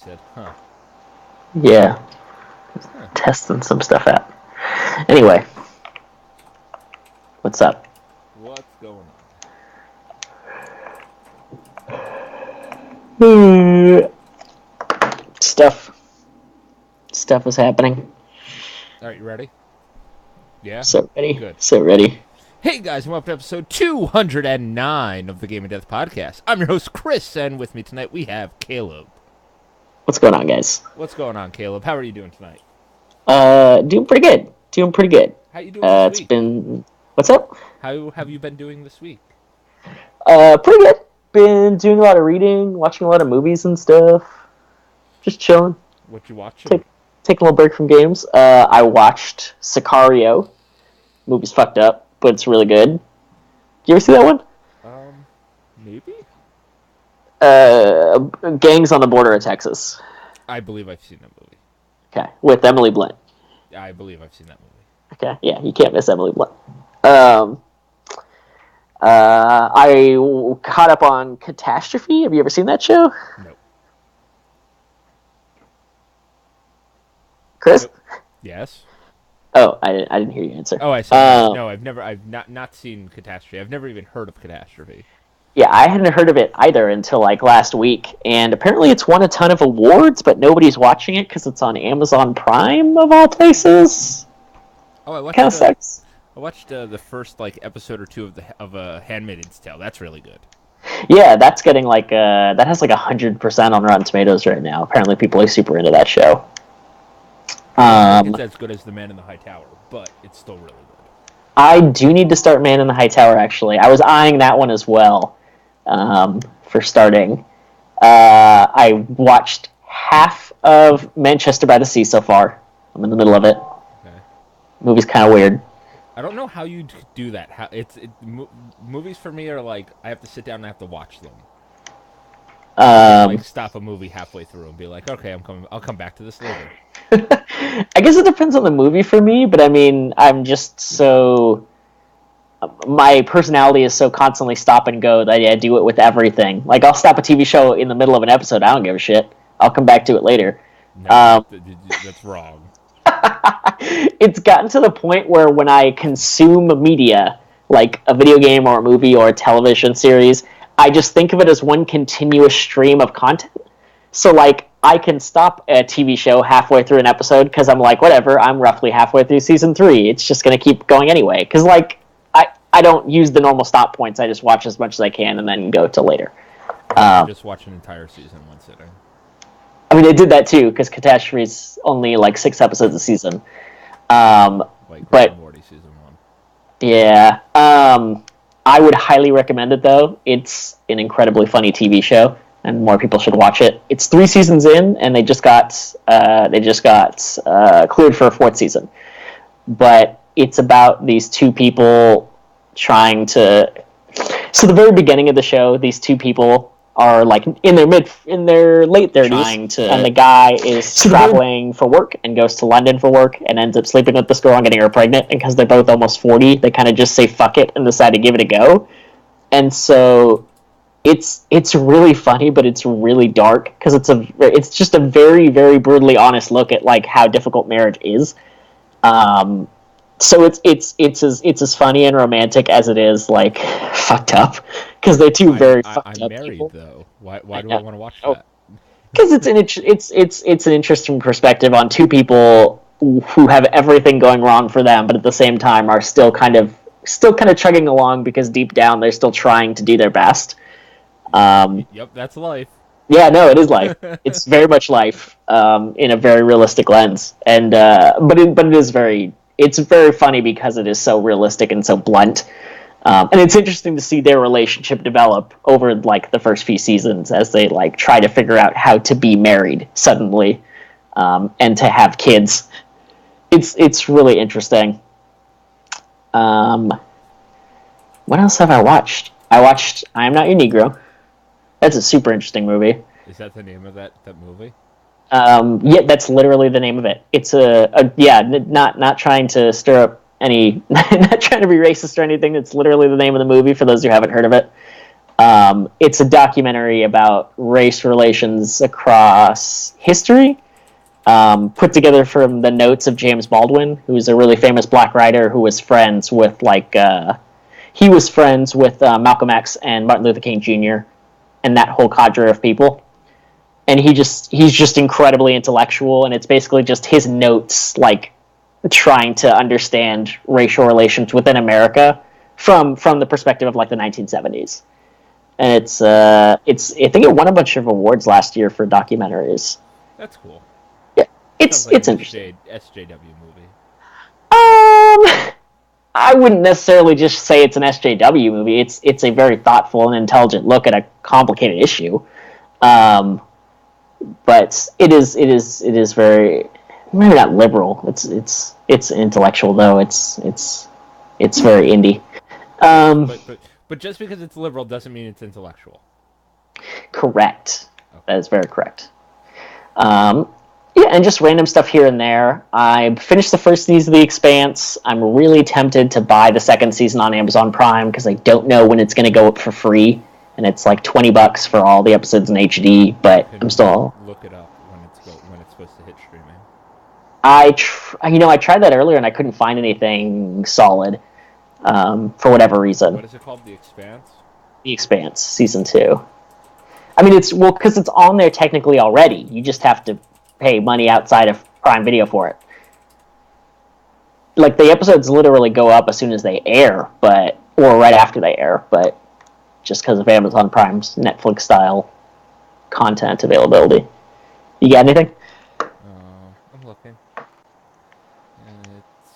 said, huh. Yeah. Testing some stuff out. Anyway. What's up? What's going on? Stuff is happening. Alright, you ready? Yeah? So ready. Good. So ready. Hey guys, welcome to episode 209 of the Game of Death podcast. I'm your host, Chris, and with me tonight we have Kaleb. What's going on, guys? What's going on, Kaleb? How are you doing tonight? Doing pretty good. How you doing this week? It's been... What's up? How have you been doing this week? Pretty good. Been doing a lot of reading, watching a lot of movies and stuff. Just chilling. What you watching? Taking a little break from games. I watched Sicario. Movie's fucked up, but it's really good. You ever see that one? Maybe? Gangs on the Border of Texas. I believe I've seen that movie. Okay, with Emily Blunt. I believe I've seen that movie. Okay, yeah, you can't miss Emily Blunt. I caught up on Catastrophe. Have you ever seen that show? Nope. Chris? Nope. Yes. Oh, I didn't hear you answer. Oh, I said no. I've not seen Catastrophe. I've never even heard of Catastrophe. Yeah, I hadn't heard of it either until like last week, and apparently it's won a ton of awards, but nobody's watching it because it's on Amazon Prime of all places. Oh, I watched. Kind of sucks. I watched the first episode or two of Handmaid's Tale. That's really good. Yeah, that's getting that has 100% on Rotten Tomatoes right now. Apparently, people are super into that show. I don't think it's as good as The Man in the High Tower, but it's still really good. I do need to start Man in the High Tower, actually. I was eyeing that one as well for starting. I watched half of Manchester by the Sea so far. I'm in the middle of it. Okay. Movie's kind of weird. I don't know how you do that. Movies for me are I have to sit down and I have to watch them. Stop a movie halfway through and be like, okay, I'll come back to this later. I guess it depends on the movie for me, but I mean, I'm just so... My personality is so constantly stop and go that I do it with everything. I'll stop a TV show in the middle of an episode. I don't give a shit. I'll come back to it later. No, that's wrong. It's gotten to the point where when I consume media, like a video game or a movie or a television series, I just think of it as one continuous stream of content. So, I can stop a TV show halfway through an episode because I'm like, whatever, I'm roughly halfway through season 3. It's just going to keep going anyway. Because, I don't use the normal stop points. I just watch as much as I can and then go till later. Just watch an entire season in one sitting. I mean, I did that too because Catastrophe's only 6 episodes a season. But Morty season 1. Yeah. I would highly recommend it though. It's an incredibly funny TV show, and more people should watch it. It's 3 seasons in, and they just got cleared for a 4th season. But it's about these two people trying to. So the very beginning of the show, these two people are in their late 30s, and the guy is traveling for work and goes to London for work and ends up sleeping with this girl and getting her pregnant. And because they're both almost 40, they kind of just say fuck it and decide to give it a go. And so it's really funny, but it's really dark because it's just a very, very brutally honest look at how difficult marriage is. So it's as funny and romantic as it is fucked up because they're two very fucked I'm up married people. Though. Why do I want to watch that? Because it's an interesting perspective on two people who have everything going wrong for them, but at the same time are still kind of chugging along because deep down they're still trying to do their best. Yep, that's life. Yeah, no, it is life. It's very much life in a very realistic lens, and but it is very. It's very funny because it is so realistic and so blunt. And it's interesting to see their relationship develop over the first few seasons as they try to figure out how to be married suddenly and to have kids. It's really interesting. What else have I watched? I watched I Am Not Your Negro. That's a super interesting movie. Is that the name of that movie? Yeah, that's literally the name of it. It's not trying to stir up any, not trying to be racist or anything. It's literally the name of the movie for those who haven't heard of it. It's a documentary about race relations across history, put together from the notes of James Baldwin, who's a really famous black writer who was friends with Malcolm X and Martin Luther King Jr. and that whole cadre of people. And he's just incredibly intellectual, and it's basically just his notes, like trying to understand racial relations within America from the perspective of like the 1970s. And it's I think it won a bunch of awards last year for documentaries. That's cool. Yeah, it's like interesting. SJW movie. I wouldn't necessarily just say it's an SJW movie. It's a very thoughtful and intelligent look at a complicated issue. But it is very, maybe not liberal. It's intellectual though. It's very indie. But just because it's liberal doesn't mean it's intellectual. Correct. Okay. That is very correct. Yeah, and just random stuff here and there. I finished the first season of The Expanse. I'm really tempted to buy the second season on Amazon Prime because I don't know when it's going to go up for free, and it's like $20 for all the episodes in HD. But I'm still look it up when it's supposed to hit streaming. I tried that earlier and I couldn't find anything solid for whatever reason. What is it called? The Expanse. The Expanse season 2. I mean, because it's on there technically already. You just have to pay money outside of Prime Video for it. Like, the episodes literally go up as soon as they air, or right after they air, but just because of Amazon Prime's Netflix-style content availability. You got anything? I'm looking. It's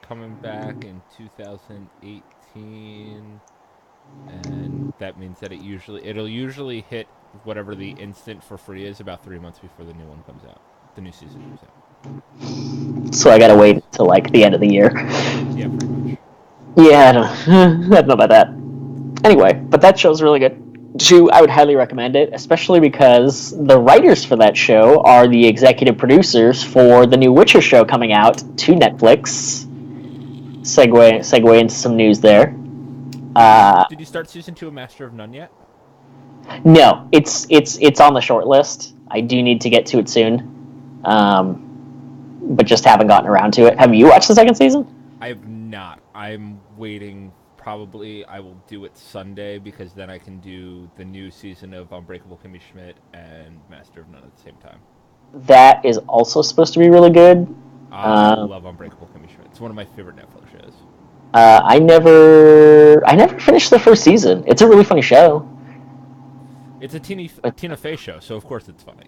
coming back in 2018, and that means that it'll usually hit whatever the instant for free is about 3 months before the new one comes out. The new season comes out. So I gotta wait till like the end of the year. Yeah, pretty much. Yeah, I don't know about that. Anyway, but that show's really good. I would highly recommend it, especially because the writers for that show are the executive producers for the new Witcher show coming out to Netflix. Segue into some news there. Did you start season 2 of Master of None yet? No, it's on the short list. I do need to get to it soon, but just haven't gotten around to it. Have you watched the second season? I have not. I'm waiting. Probably I will do it Sunday because then I can do the new season of Unbreakable Kimmy Schmidt and Master of None at the same time. That is also supposed to be really good. I love Unbreakable Kimmy Schmidt. It's one of my favorite Netflix shows. I never finished the first season. It's a really funny show. It's a Tina Fey show, so of course it's funny.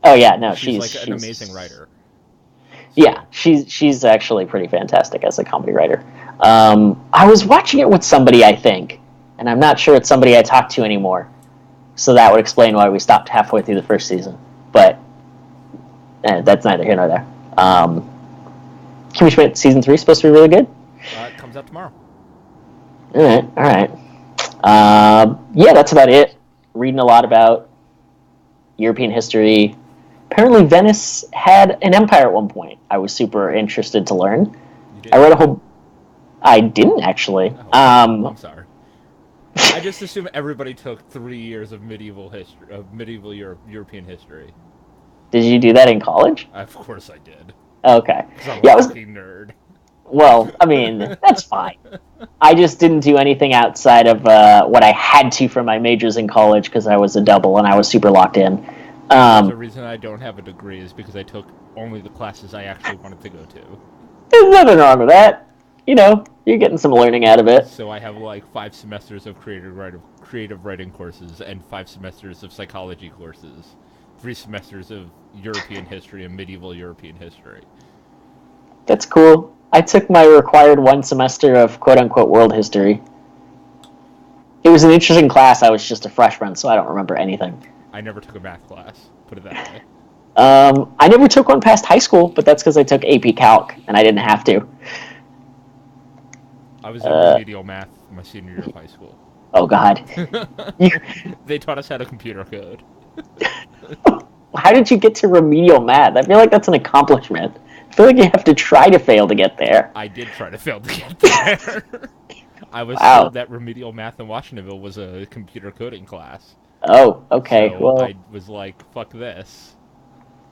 Oh yeah, no, she's like an amazing writer. So. Yeah, she's actually pretty fantastic as a comedy writer. I was watching it with somebody, I think, and I'm not sure it's somebody I talk to anymore. So that would explain why we stopped halfway through the first season. But that's neither here nor there. Kimmy Schmidt season 3 is supposed to be really good. It comes out tomorrow. All right. Yeah, that's about it. Reading a lot about European history. Apparently, Venice had an empire at one point. I was super interested to learn. I read a whole. I didn't actually. I'm sorry. I just assume everybody took 3 years of medieval history, European history. Did you do that in college? Of course I did. Okay. I was a nerd. Well, I mean, that's fine. I just didn't do anything outside of what I had to for my majors in college because I was a double and I was super locked in. The reason I don't have a degree is because I took only the classes I actually wanted to go to. There's nothing wrong with that. You know, you're getting some learning out of it. So I have like 5 semesters of creative writing courses and 5 semesters of psychology courses, 3 semesters of European history and medieval European history. That's cool. I took my required 1 semester of quote-unquote world history. It was an interesting class. I was just a freshman, so I don't remember anything. I never took a math class, put it that way. I never took one past high school, but that's because I took AP Calc, and I didn't have to. I was in remedial math my senior year of high school. Oh, God. They taught us how to computer code. How did you get to remedial math? I feel like that's an accomplishment. I feel like you have to try to fail to get there. I did try to fail to get there. I was Wow. told that remedial math in Washingtonville was a computer coding class. Oh, okay. So Well, I was like, fuck this.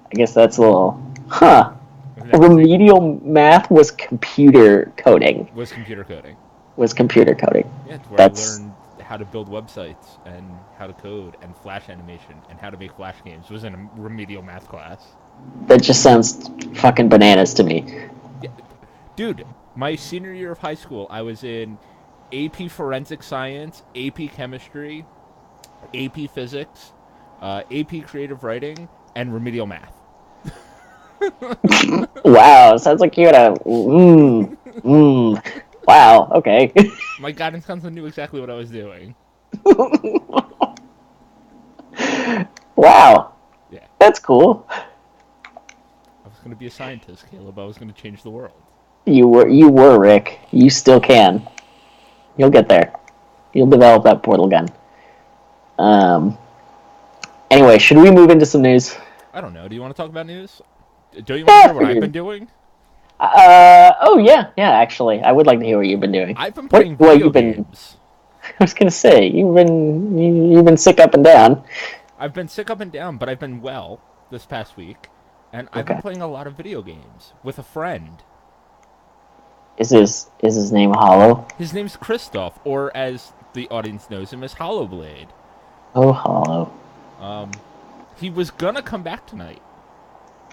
I guess that's a little... Huh. And that was Remedial math was computer coding. was computer coding. Was computer coding. Yeah, it's where I That's... learned how to build websites and how to code and Flash animation and how to make Flash games. It was in a remedial math class. That just sounds fucking bananas to me. Yeah. Dude, my senior year of high school, I was in AP Forensic Science, AP Chemistry, AP Physics, AP Creative Writing, and Remedial Math. Wow, sounds like you had a... Wow, okay. My guidance counselor knew exactly what I was doing. Wow. Yeah. That's cool. I was going to be a scientist, Caleb. I was going to change the world. You were, Rick. You still can. You'll get there. You'll develop that portal gun. Anyway, should we move into some news? I don't know. Do you want to talk about news? Don't you want to hear what I've been doing? Oh yeah, actually, I would like to hear what you've been doing. I've been playing video games. I was gonna say you've been sick up and down. I've been sick up and down, but I've been well this past week, and I've been playing a lot of video games with a friend. Is his name Hollow? His name's Christoph, or as the audience knows him as Hollowblade. Oh, Hollow. He was gonna come back tonight.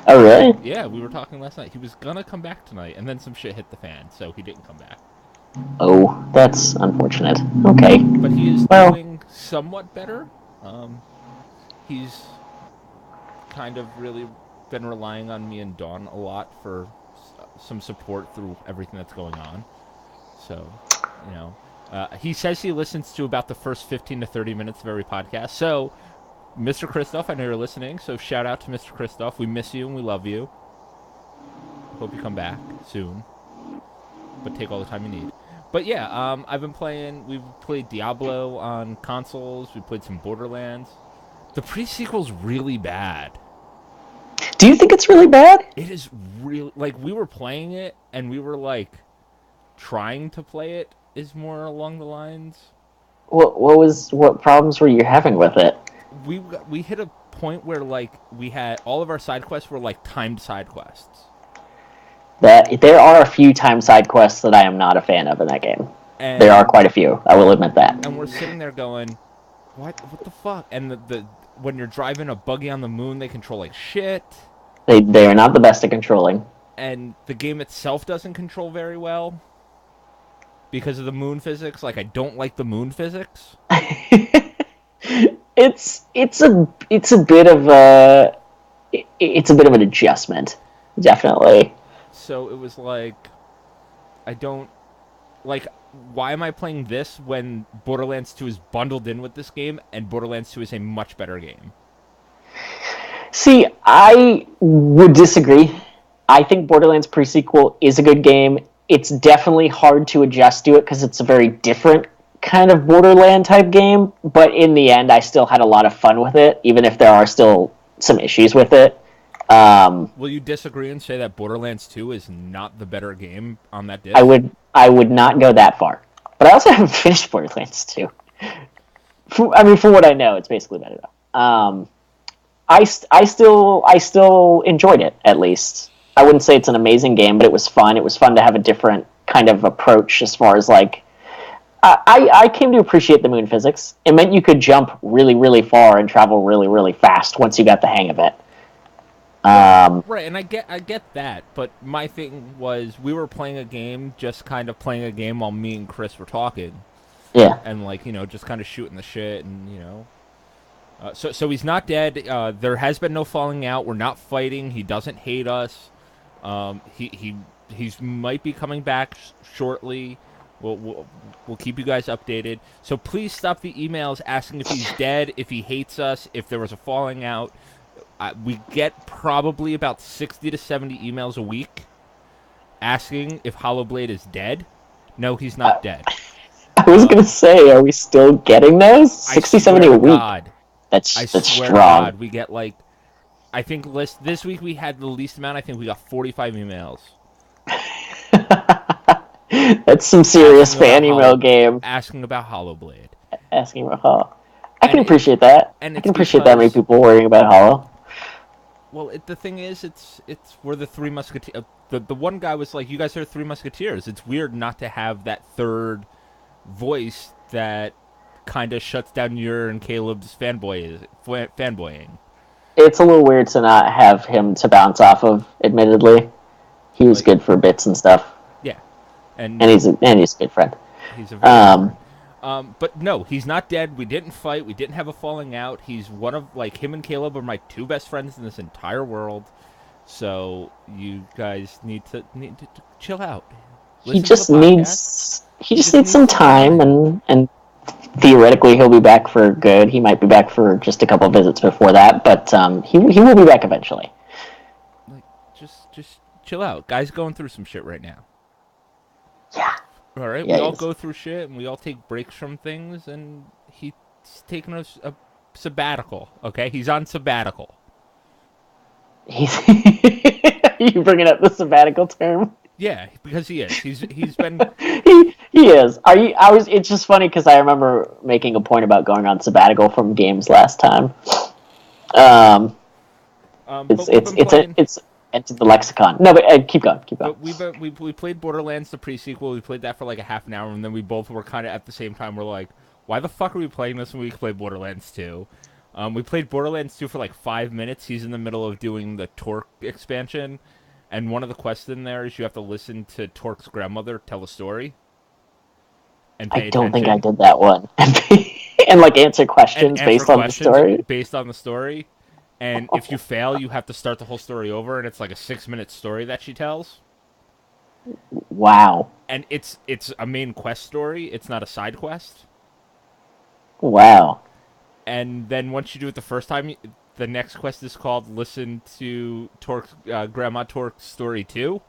Oh, really? Yeah, we were talking last night. He was gonna come back tonight, and then some shit hit the fan, so he didn't come back. Oh, that's unfortunate. Okay. But he is doing somewhat better. He's kind of really been relying on me and Dawn a lot for some support through everything that's going on. So, you know, he says he listens to about the first 15 to 30 minutes of every podcast. So, Mr. Christoph, I know you're listening, so shout out to Mr. Christoph. We miss you and we love you. Hope you come back soon. But take all the time you need. But yeah, I've been playing... We've played Diablo on consoles. We played some Borderlands. The pre-sequel's really bad. Do you think it's really bad? It is really... Like, we were playing it, and we were, like, trying to play it, is more along the lines. What problems were you having with it? We hit a point where, like, we had... All of our side quests were, like, timed side quests. That there are a few time side quests that I am not a fan of in that game. And there are quite a few. I will admit that. And we're sitting there going, "What the fuck?" And the when you're driving a buggy on the moon, they control like shit. They are not the best at controlling. And the game itself doesn't control very well because of the moon physics. Like, I don't like the moon physics. It's a bit of an adjustment, definitely. So it was like, I don't... Like, why am I playing this when Borderlands 2 is bundled in with this game, and Borderlands 2 is a much better game? See, I would disagree. I think Borderlands pre-sequel is a good game. It's definitely hard to adjust to it because it's a very different kind of Borderland-type game, but in the end, I still had a lot of fun with it, even if there are still some issues with it. Will you disagree and say that Borderlands 2 is not the better game on that disc? I would not go that far. But I also haven't finished Borderlands 2. From what I know, it's basically better though. I still enjoyed it, at least. I wouldn't say it's an amazing game, but it was fun. It was fun to have a different kind of approach as far as, like... I came to appreciate the moon physics. It meant you could jump really, really far and travel really, really fast once you got the hang of it. Right, and I get that, but my thing was we were playing a game, just kind of playing a game while me and Chris were talking. Yeah. And, like, you know, just kind of shooting the shit, and, you know. So he's not dead. There has been no falling out. We're not fighting. He doesn't hate us. He's might be coming back shortly. We'll keep you guys updated. So please stop the emails asking if he's dead, if he hates us, if there was a falling out. We get probably about 60 to 70 emails a week asking if Hollowblade is dead. No, he's not dead. I was going to say, are we still getting those? 60, 70 a week. God, that's swear strong. To God, we get, like, I think this week we had the least amount. I think we got 45 emails. That's some serious asking about fan email game. asking about Hollow Blade. Asking about Hollow. I can And appreciate that. I it's can appreciate that many because, people worrying about Hollow. well, the thing is, we're the Three Musketeers. The one guy was like, "You guys are Three Musketeers." It's weird not to have that third voice that kind of shuts down your and Caleb's fanboying. It's a little weird to not have him to bounce off of. Admittedly, he was Like, good for bits and stuff, yeah, and he's a good friend. he's a very good friend. Um, But no, he's not dead. We didn't fight. We didn't have a falling out. He's one of, like, him and Caleb are my two best friends in this entire world. So you guys need to chill out. he Listen to the just podcast. needs some time, and theoretically he'll be back for good. He might be back for just a couple of visits before that, but he will be back eventually. Like, just chill out. Guy's going through some shit right now. Yeah. All right, Yeah, we all he's- go through shit, and we all take breaks from things, and he's taking a sabbatical. Okay, he's on sabbatical. He's Are you bringing up the sabbatical term? Yeah, because he is. He's been. He is. Are you? I was. It's just funny because I remember making a point about going on sabbatical from games last time. But we've been playing. It's entered the lexicon. No, but keep going. Keep going. But we played Borderlands the pre-sequel. We played that for like a half an hour, and then we both were kind of at the same time. We're like, why the fuck are we playing this when we can play Borderlands 2? We played Borderlands 2 for like 5 minutes. He's in the middle of doing the Torque expansion, and one of the quests in there is you have to listen to Torque's grandmother tell a story. And pay I don't think I attention. did that one. And like answer questions And answer based on the questions story. based on the story. And if you fail, you have to start the whole story over, and it's like a 6-minute story that she tells. Wow. And it's a main quest story. It's not a side quest. Wow. And then once you do it the first time, the next quest is called "Listen to Grandma Torque's Story 2."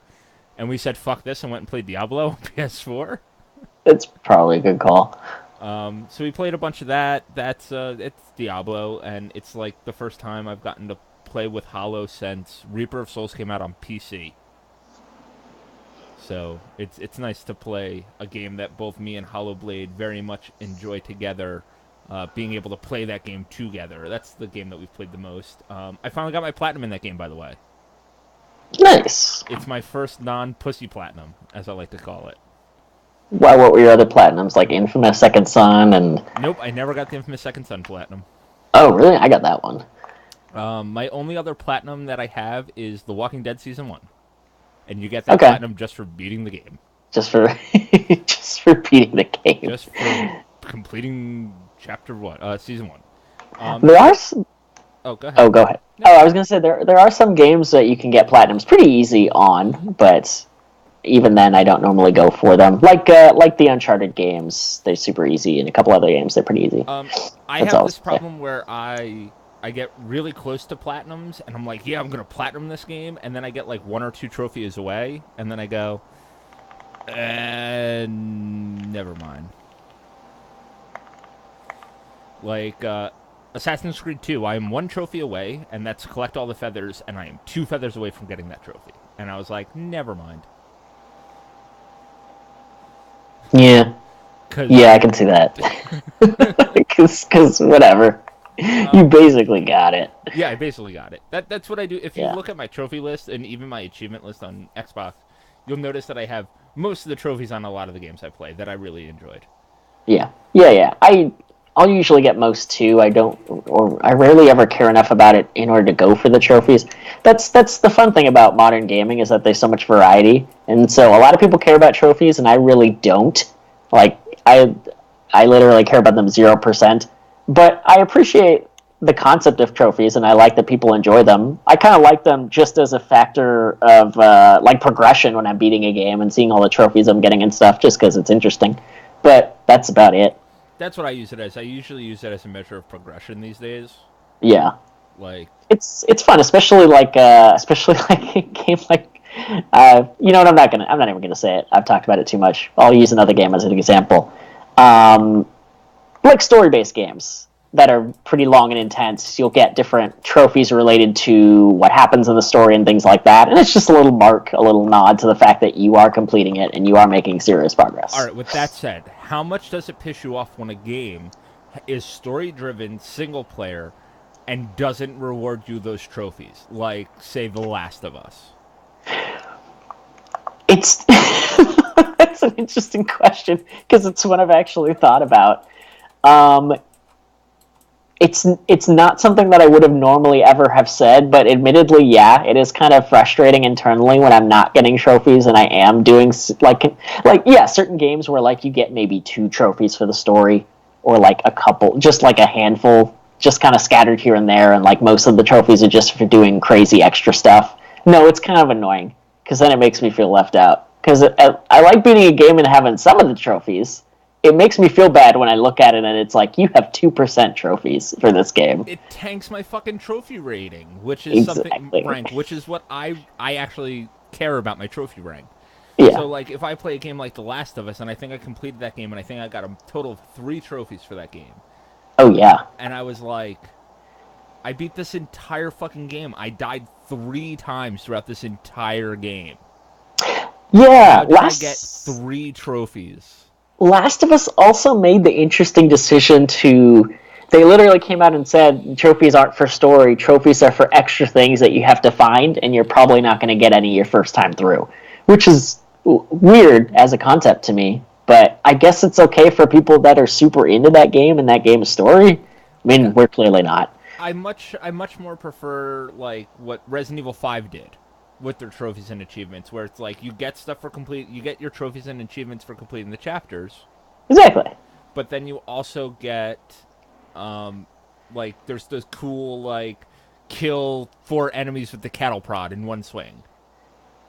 And we said fuck this and went and played Diablo on PS4. It's probably a good call. So we played a bunch of that. It's Diablo, and it's like the first time I've gotten to play with Hollow since Reaper of Souls came out on PC. So it's nice to play a game that both me and Hollow Blade very much enjoy together. Being able to play that game together. That's the game that we've played the most. I finally got my platinum in that game, by the way. Nice. It's my first non-pussy platinum, as I like to call it. Why? What were your other platinums? Like Infamous Second Son and... Nope, I never got the Infamous Second Son platinum. Oh, really? I got that one. My only other platinum that I have is The Walking Dead Season 1. And you get that Okay. platinum just for beating the game. Just for just for beating the game. Just for completing Season 1. There are some... Oh, go ahead. Oh, go ahead. No. Oh, I was gonna say there are some games that you can get platinums pretty easy on, but even then, I don't normally go for them. Like the Uncharted games, they're super easy, and a couple other games they're pretty easy. I That's have all this I'll say. problem where I get really close to platinums, and I'm like, yeah, I'm gonna platinum this game, and then I get like 1 or 2 trophies away, and then I go, never mind. Like Assassin's Creed 2, I am 1 trophy away, and that's collect all the feathers, and I am 2 feathers away from getting that trophy. And I was like, never mind. Yeah, yeah, I can see that. Because whatever, you basically got it. Yeah, I basically got it. That's what I do. If you Yeah. look at my trophy list and even my achievement list on Xbox, you'll notice that I have most of the trophies on a lot of the games I play that I really enjoyed. Yeah. I'll usually get most too. I rarely ever care enough about it in order to go for the trophies. That's the fun thing about modern gaming is that there's so much variety, and so a lot of people care about trophies, and I really don't. Like I literally care about them 0%. But I appreciate the concept of trophies, and I like that people enjoy them. I kind of like them just as a factor of like progression when I'm beating a game and seeing all the trophies I'm getting and stuff, just because it's interesting. But that's about it. That's what I use it as. I usually use it as a measure of progression these days. Yeah, Like, it's fun, especially like a game like you know what, I'm not even gonna say it. I've talked about it too much. I'll use another game as an example. Like story based games. that are pretty long and intense, you'll get different trophies related to what happens in the story and things like that. And it's just a little mark, a little nod to the fact that you are completing it and you are making serious progress. All right, with that said, how much does it piss you off when a game is story-driven, single-player, and doesn't reward you those trophies? Like, say, The Last of Us. It's that's an interesting question because it's one I've actually thought about. It's not something that I would have normally ever have said, but admittedly, yeah, it is kind of frustrating internally when I'm not getting trophies and I am doing yeah, certain games where like you get maybe 2 trophies for the story or like a couple, just like a handful, just kind of scattered here and there, and like most of the trophies are just for doing crazy extra stuff. No, it's kind of annoying because then it makes me feel left out. Because I like beating a game and having some of the trophies. It makes me feel bad when I look at it and it's like, you have 2% trophies for this game. It tanks my fucking trophy rating, which is something rank, which is what I actually care about, my trophy rank. Yeah. So, like, if I play a game like The Last of Us, and I think I completed that game, and I think I got a total of 3 trophies for that game. Oh, yeah. And I was like, I beat this entire fucking game. I died 3 times throughout this entire game. Yeah. How did I get 3 trophies? Last of Us also made the interesting decision to... They literally came out and said, trophies aren't for story, trophies are for extra things that you have to find, and you're probably not going to get any your first time through. Which is weird as a concept to me, but I guess it's okay for people that are super into that game and that game's story. I mean, yeah. We're clearly not. I much more prefer, like, what Resident Evil 5 did with their trophies and achievements, where it's like you get stuff for you get your trophies and achievements for completing the chapters. Exactly. But then you also get, like, there's those cool, like, kill 4 enemies with the cattle prod in one swing.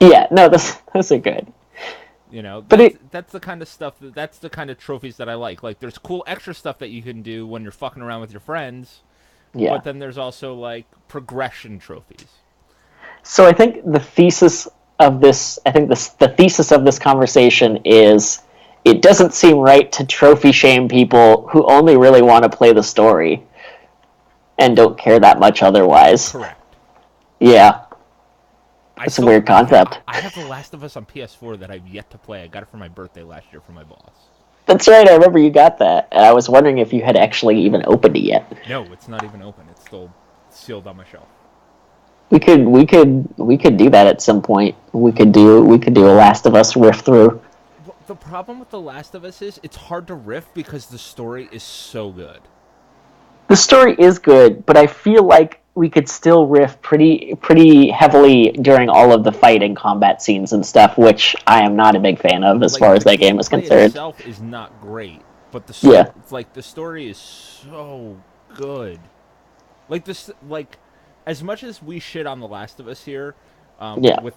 Yeah, no, those are good. You know, but that's the kind of stuff, that's the kind of trophies that I like. Like, there's cool extra stuff that you can do when you're fucking around with your friends. Yeah. But then there's also, like, progression trophies. So I think the thesis of this, the thesis of this conversation is, it doesn't seem right to trophy shame people who only really want to play the story and don't care that much otherwise. Correct. Yeah. It's a weird concept. I have The Last of Us on PS4 that I've yet to play. I got it for my birthday last year from my boss. That's right, I remember you got that. And I was wondering if you had actually even opened it yet. No, it's not even open. It's still sealed on my shelf. We could do that at some point. We could do a Last of Us riff through. The problem with The Last of Us is it's hard to riff because the story is so good. The story is good, but I feel like we could still riff pretty heavily during all of the fight and combat scenes and stuff, which I am not a big fan of as far as that game is concerned. The itself is not great, but the story, like, the story is so good. Like this, like, as much as we shit on The Last of Us here,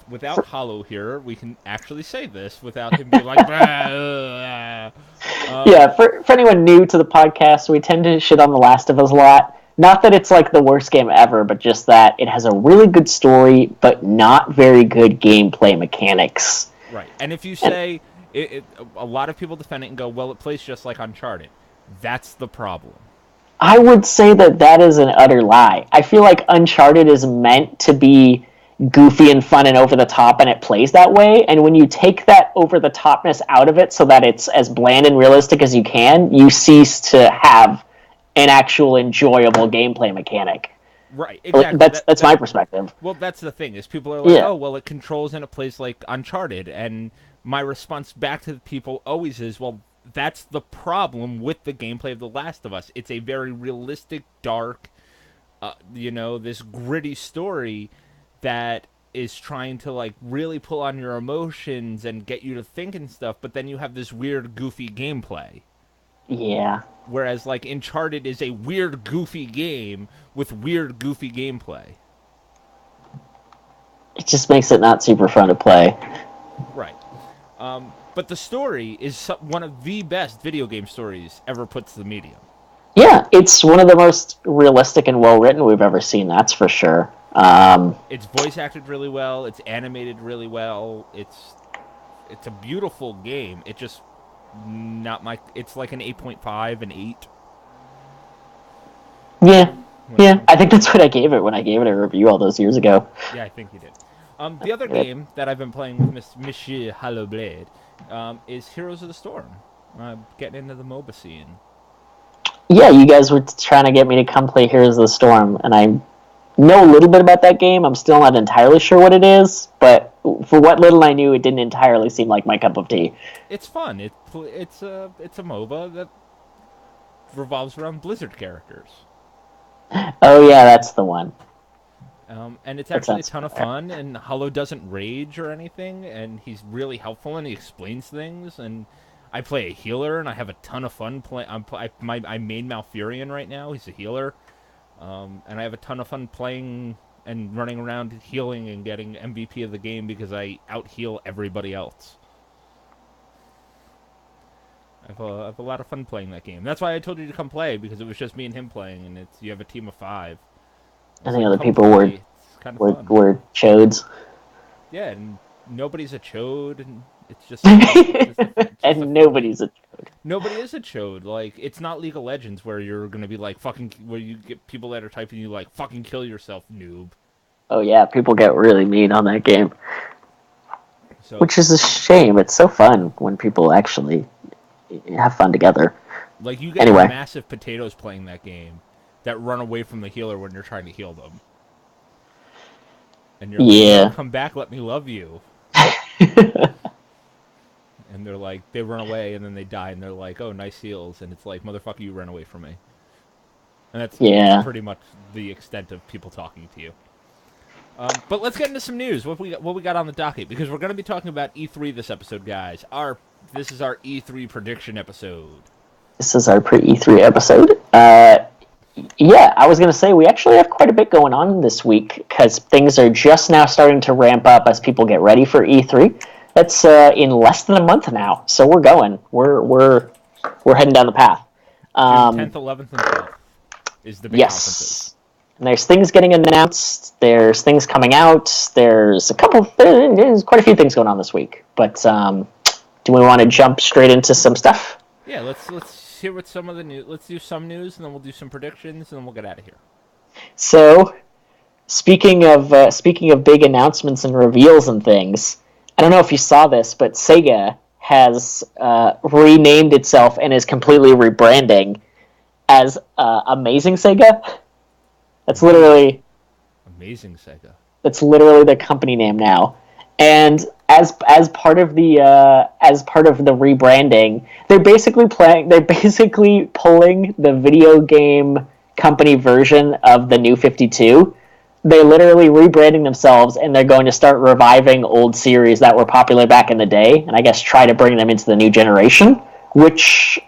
without Hollow here, we can actually say this without him being like, for anyone new to the podcast, we tend to shit on The Last of Us a lot. Not that it's like the worst game ever, but just that it has a really good story, but not very good gameplay mechanics. Right, and if you say, a lot of people defend it and go, well, it plays just like Uncharted. That's the problem. I would say that is an utter lie. I feel like Uncharted is meant to be goofy and fun and over the top, and it plays that way. And when you take that over the topness out of it so that it's as bland and realistic as you can, you cease to have an actual enjoyable gameplay mechanic. Right, exactly. That's my perspective. Well, that's the thing, is people are like, oh, well, it controls and it plays like Uncharted. And my response back to the people always is, well, that's the problem with the gameplay of The Last of Us. It's a very realistic, dark, this gritty story that is trying to, like, really pull on your emotions and get you to think and stuff, but then you have this weird, goofy gameplay. Yeah. Whereas, like, Uncharted is a weird, goofy game with weird, goofy gameplay. It just makes it not super fun to play. Right. But the story is one of the best video game stories ever put to the medium. Yeah, it's one of the most realistic and well-written we've ever seen, that's for sure. It's voice acted really well. It's animated really well. It's a beautiful game. It just not my. It's like an 8.5, an 8. Yeah. when it Yeah. comes I to think that's what I gave it when I gave it a review all those years ago. Yeah, I think you did. The other game that I've been playing with Monsieur Hallowblade is Heroes of the Storm. Getting into the MOBA scene. Yeah, you guys were trying to get me to come play Heroes of the Storm, and I know a little bit about that game. I'm still not entirely sure what it is, but for what little I knew, it didn't entirely seem like my cup of tea. It's fun. It's a MOBA that revolves around Blizzard characters. Oh yeah, that's the one. And it's That actually a sounds ton of familiar. fun, and Hollow doesn't rage or anything, and he's really helpful and he explains things. And I play a healer, and I have a ton of fun playing. I main Malfurion right now. He's a healer, and I have a ton of fun playing and running around healing and getting MVP of the game because I out heal everybody else. I have a lot of fun playing that game. That's why I told you to come play, because it was just me and him playing, and you have a team of 5. And It's the like, other come people play. It's kind of fun. were chodes. Yeah, and nobody's a chode, and it's just just a And fun game. nobody's a chode. Nobody is a chode. Like, it's not League of Legends where you're gonna be like fucking, where you get people that are typing you like fucking kill yourself, noob. Oh yeah, people get really mean on that game, So which is a shame. It's so fun when people actually have fun together. like you get Anyway, massive potatoes playing that game that run away from the healer when you're trying to heal them, and you're like, no, yeah. come back, let me love you. And they're like, they run away and then they die, and they're like, oh, nice heals, and it's like, motherfucker, you ran away from me. And that's Yeah. pretty much the extent of people talking to you. But let's get into some news. What we got on the docket? Because we're going to be talking about E3 this episode, guys. This is our E3 prediction episode. This is our pre-E3 episode. Yeah, I was going to say we actually have quite a bit going on this week because things are just now starting to ramp up as people get ready for E3. That's in less than a month now, so we're going. We're heading down the path. June 10th, 11th, and 12th is the big conferences. Yes. And there's things getting announced. There's things coming out. There's quite a few things going on this week. But do we want to jump straight into some stuff? Yeah, let's hear what some of the news. Let's do some news, and then we'll do some predictions, and then we'll get out of here. So, speaking of big announcements and reveals and things, I don't know if you saw this, but Sega has renamed itself and is completely rebranding as Amazing Sega. That's literally Amazing Sega. That's literally their company name now. And as part of the rebranding, they're basically pulling the video game company version of the New 52. They're literally rebranding themselves, and they're going to start reviving old series that were popular back in the day, and I guess try to bring them into the new generation, which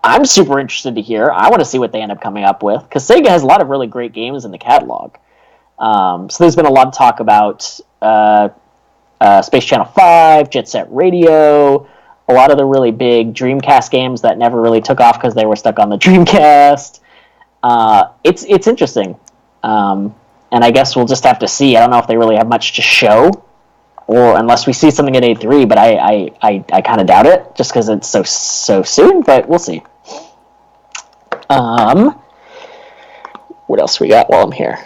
I'm super interested to hear. I want to see what they end up coming up with, because Sega has a lot of really great games in the catalog. So there's been a lot of talk about Space Channel 5, Jet Set Radio, a lot of the really big Dreamcast games that never really took off because they were stuck on the Dreamcast. It's interesting. And I guess we'll just have to see. I don't know if they really have much to show, or unless we see something at A3, but I kind of doubt it, just because it's so soon, but we'll see. What else we got while I'm here?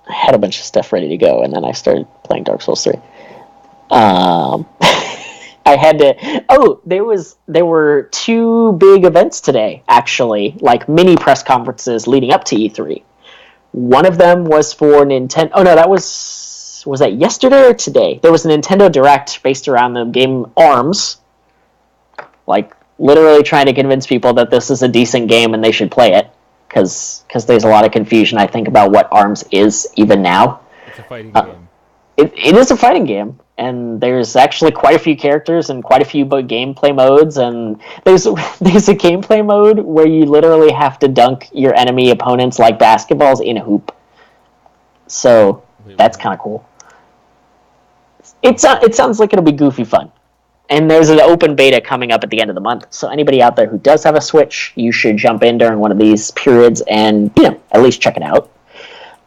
I had a bunch of stuff ready to go, and then I started playing Dark Souls 3. I had to. Oh, there were 2 big events today, actually, like mini press conferences leading up to E3. One of them was for Nintendo. Oh no, was that yesterday or today? There was a Nintendo Direct based around the game ARMS, like literally trying to convince people that this is a decent game and they should play it, because there's a lot of confusion, I think, about what ARMS is even now. It's a fighting game. It is a fighting game, and there's actually quite a few characters and quite a few gameplay modes, and there's a gameplay mode where you literally have to dunk your enemy opponents like basketballs in a hoop. So that's kind of cool. It sounds like it'll be goofy fun. And there's an open beta coming up at the end of the month, so anybody out there who does have a Switch, you should jump in during one of these periods and at least check it out.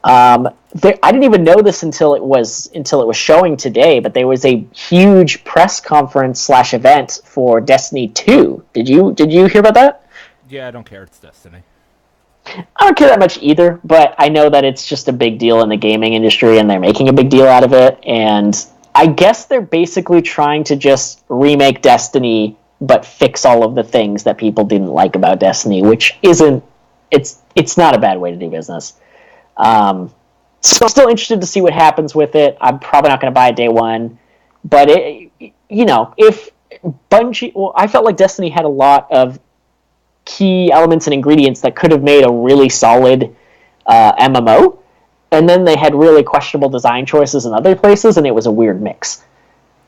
I didn't even know this until it was showing today, but there was a huge press conference / event for Destiny 2. Did you hear about that? Yeah, I don't care. It's Destiny. I don't care that much either, but I know that it's just a big deal in the gaming industry, and they're making a big deal out of it. And I guess they're basically trying to just remake Destiny, but fix all of the things that people didn't like about Destiny, which isn't. It's not a bad way to do business. So I'm still interested to see what happens with it. I'm probably not going to buy it day one, but if Bungie, well, I felt like Destiny had a lot of key elements and ingredients that could have made a really solid MMO, and then they had really questionable design choices in other places, and it was a weird mix.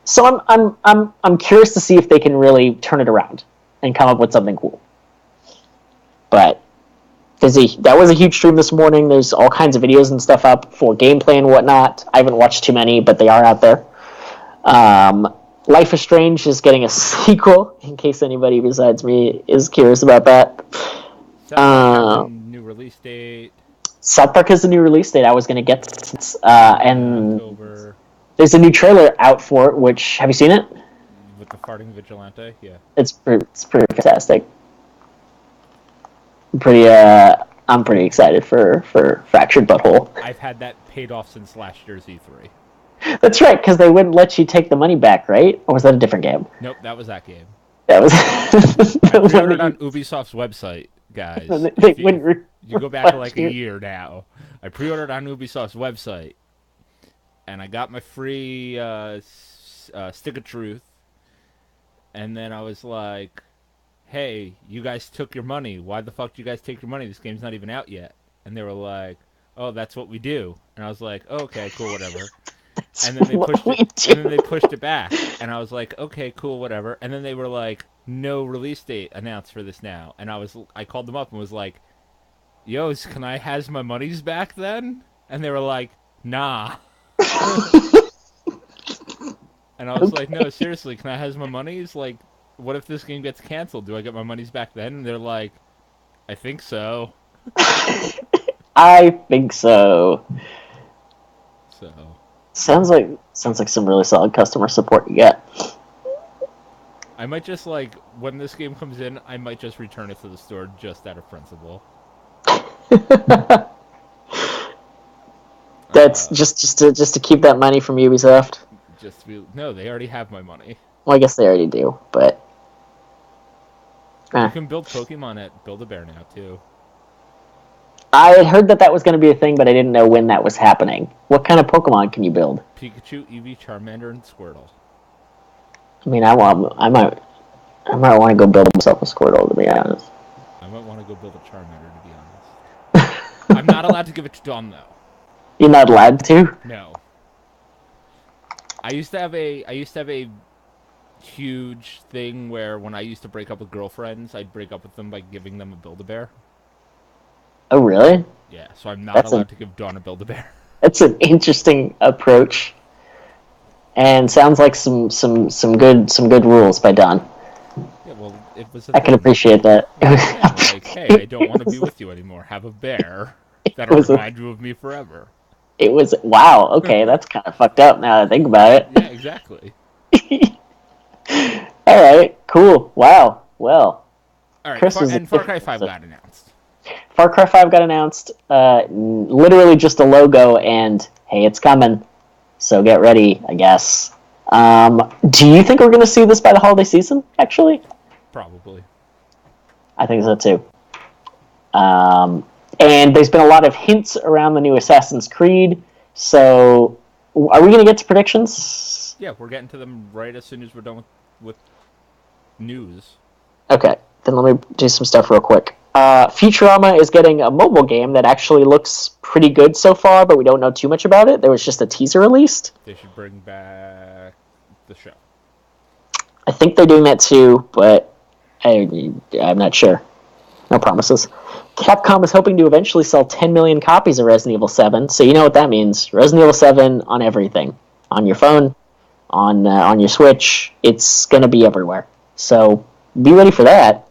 So I'm curious to see if they can really turn it around and come up with something cool. But that was a huge stream this morning. There's all kinds of videos and stuff up for gameplay and whatnot. I haven't watched too many, but they are out there. Life is Strange is getting a sequel, in case anybody besides me is curious about that. New release date. South Park has a new release date. I was going to get and October. There's a new trailer out for it. Which, have you seen it? With the farting vigilante, yeah. It's pretty fantastic. I'm pretty excited for Fractured Butthole. I've had that paid off since last year's E3. That's right, because they wouldn't let you take the money back, right? Or was that a different game? Nope, that was that game. That was. I pre-ordered on Ubisoft's website, guys. You go back like a year now. I pre-ordered on Ubisoft's website, and I got my free Stick of Truth, and then I was like, hey, you guys took your money. Why the fuck did you guys take your money? This game's not even out yet. And they were like, oh, that's what we do. And I was like, oh, okay, cool, whatever. And then they pushed it back. And I was like, okay, cool, whatever. And then they were like, no release date announced for this now. And I called them up and was like, yo, can I has my monies back then? And they were like, nah. And I was like, no, seriously, can I has my monies? Like, what if this game gets canceled? Do I get my monies back then? And they're like, I think so. I think so. So sounds like some really solid customer support you get. I might just when this game comes in, I might just return it to the store just out of principle. That's just to keep that money from Ubisoft. No, they already have my money. Well, I guess they already do, but you can build Pokemon at Build-A-Bear now too. I had heard that was going to be a thing, but I didn't know when that was happening. What kind of Pokemon can you build? Pikachu, Eevee, Charmander, and Squirtle. I mean, I might want to go build myself a Squirtle, to be honest. I might want to go build a Charmander, to be honest. I'm not allowed to give it to Dawn, though. You're not allowed to? No. I used to have a huge thing where when I used to break up with girlfriends, I'd break up with them by giving them a Build-A-Bear. Oh, really? Yeah, so I'm not allowed to give Dawn a Build-A-Bear. That's an interesting approach, and sounds like some good rules by Dawn. Yeah, well, it was. I can appreciate that. Like, hey, I don't want to be with you anymore. Have a bear that'll remind you of me forever. It was wow. Okay, that's kind of fucked up now that I think about it. Yeah, exactly. All right, cool. Wow. Well. All right, Far Cry 5 got announced. Far Cry 5 got announced. Literally just a logo, and hey, it's coming. So get ready, I guess. Do you think we're going to see this by the holiday season? Actually, probably. I think so too. And there's been a lot of hints around the new Assassin's Creed. So, are we going to get to predictions? Yeah, we're getting to them right as soon as we're done with news. Okay, then let me do some stuff real quick. Futurama is getting a mobile game that actually looks pretty good so far, but we don't know too much about it. There was just a teaser released. They should bring back the show. I think they're doing that too, but I'm not sure. No promises. Capcom is hoping to eventually sell 10 million copies of Resident Evil 7, so you know what that means. Resident Evil 7 on everything. On your phone, on your Switch. It's going to be everywhere. So be ready for that.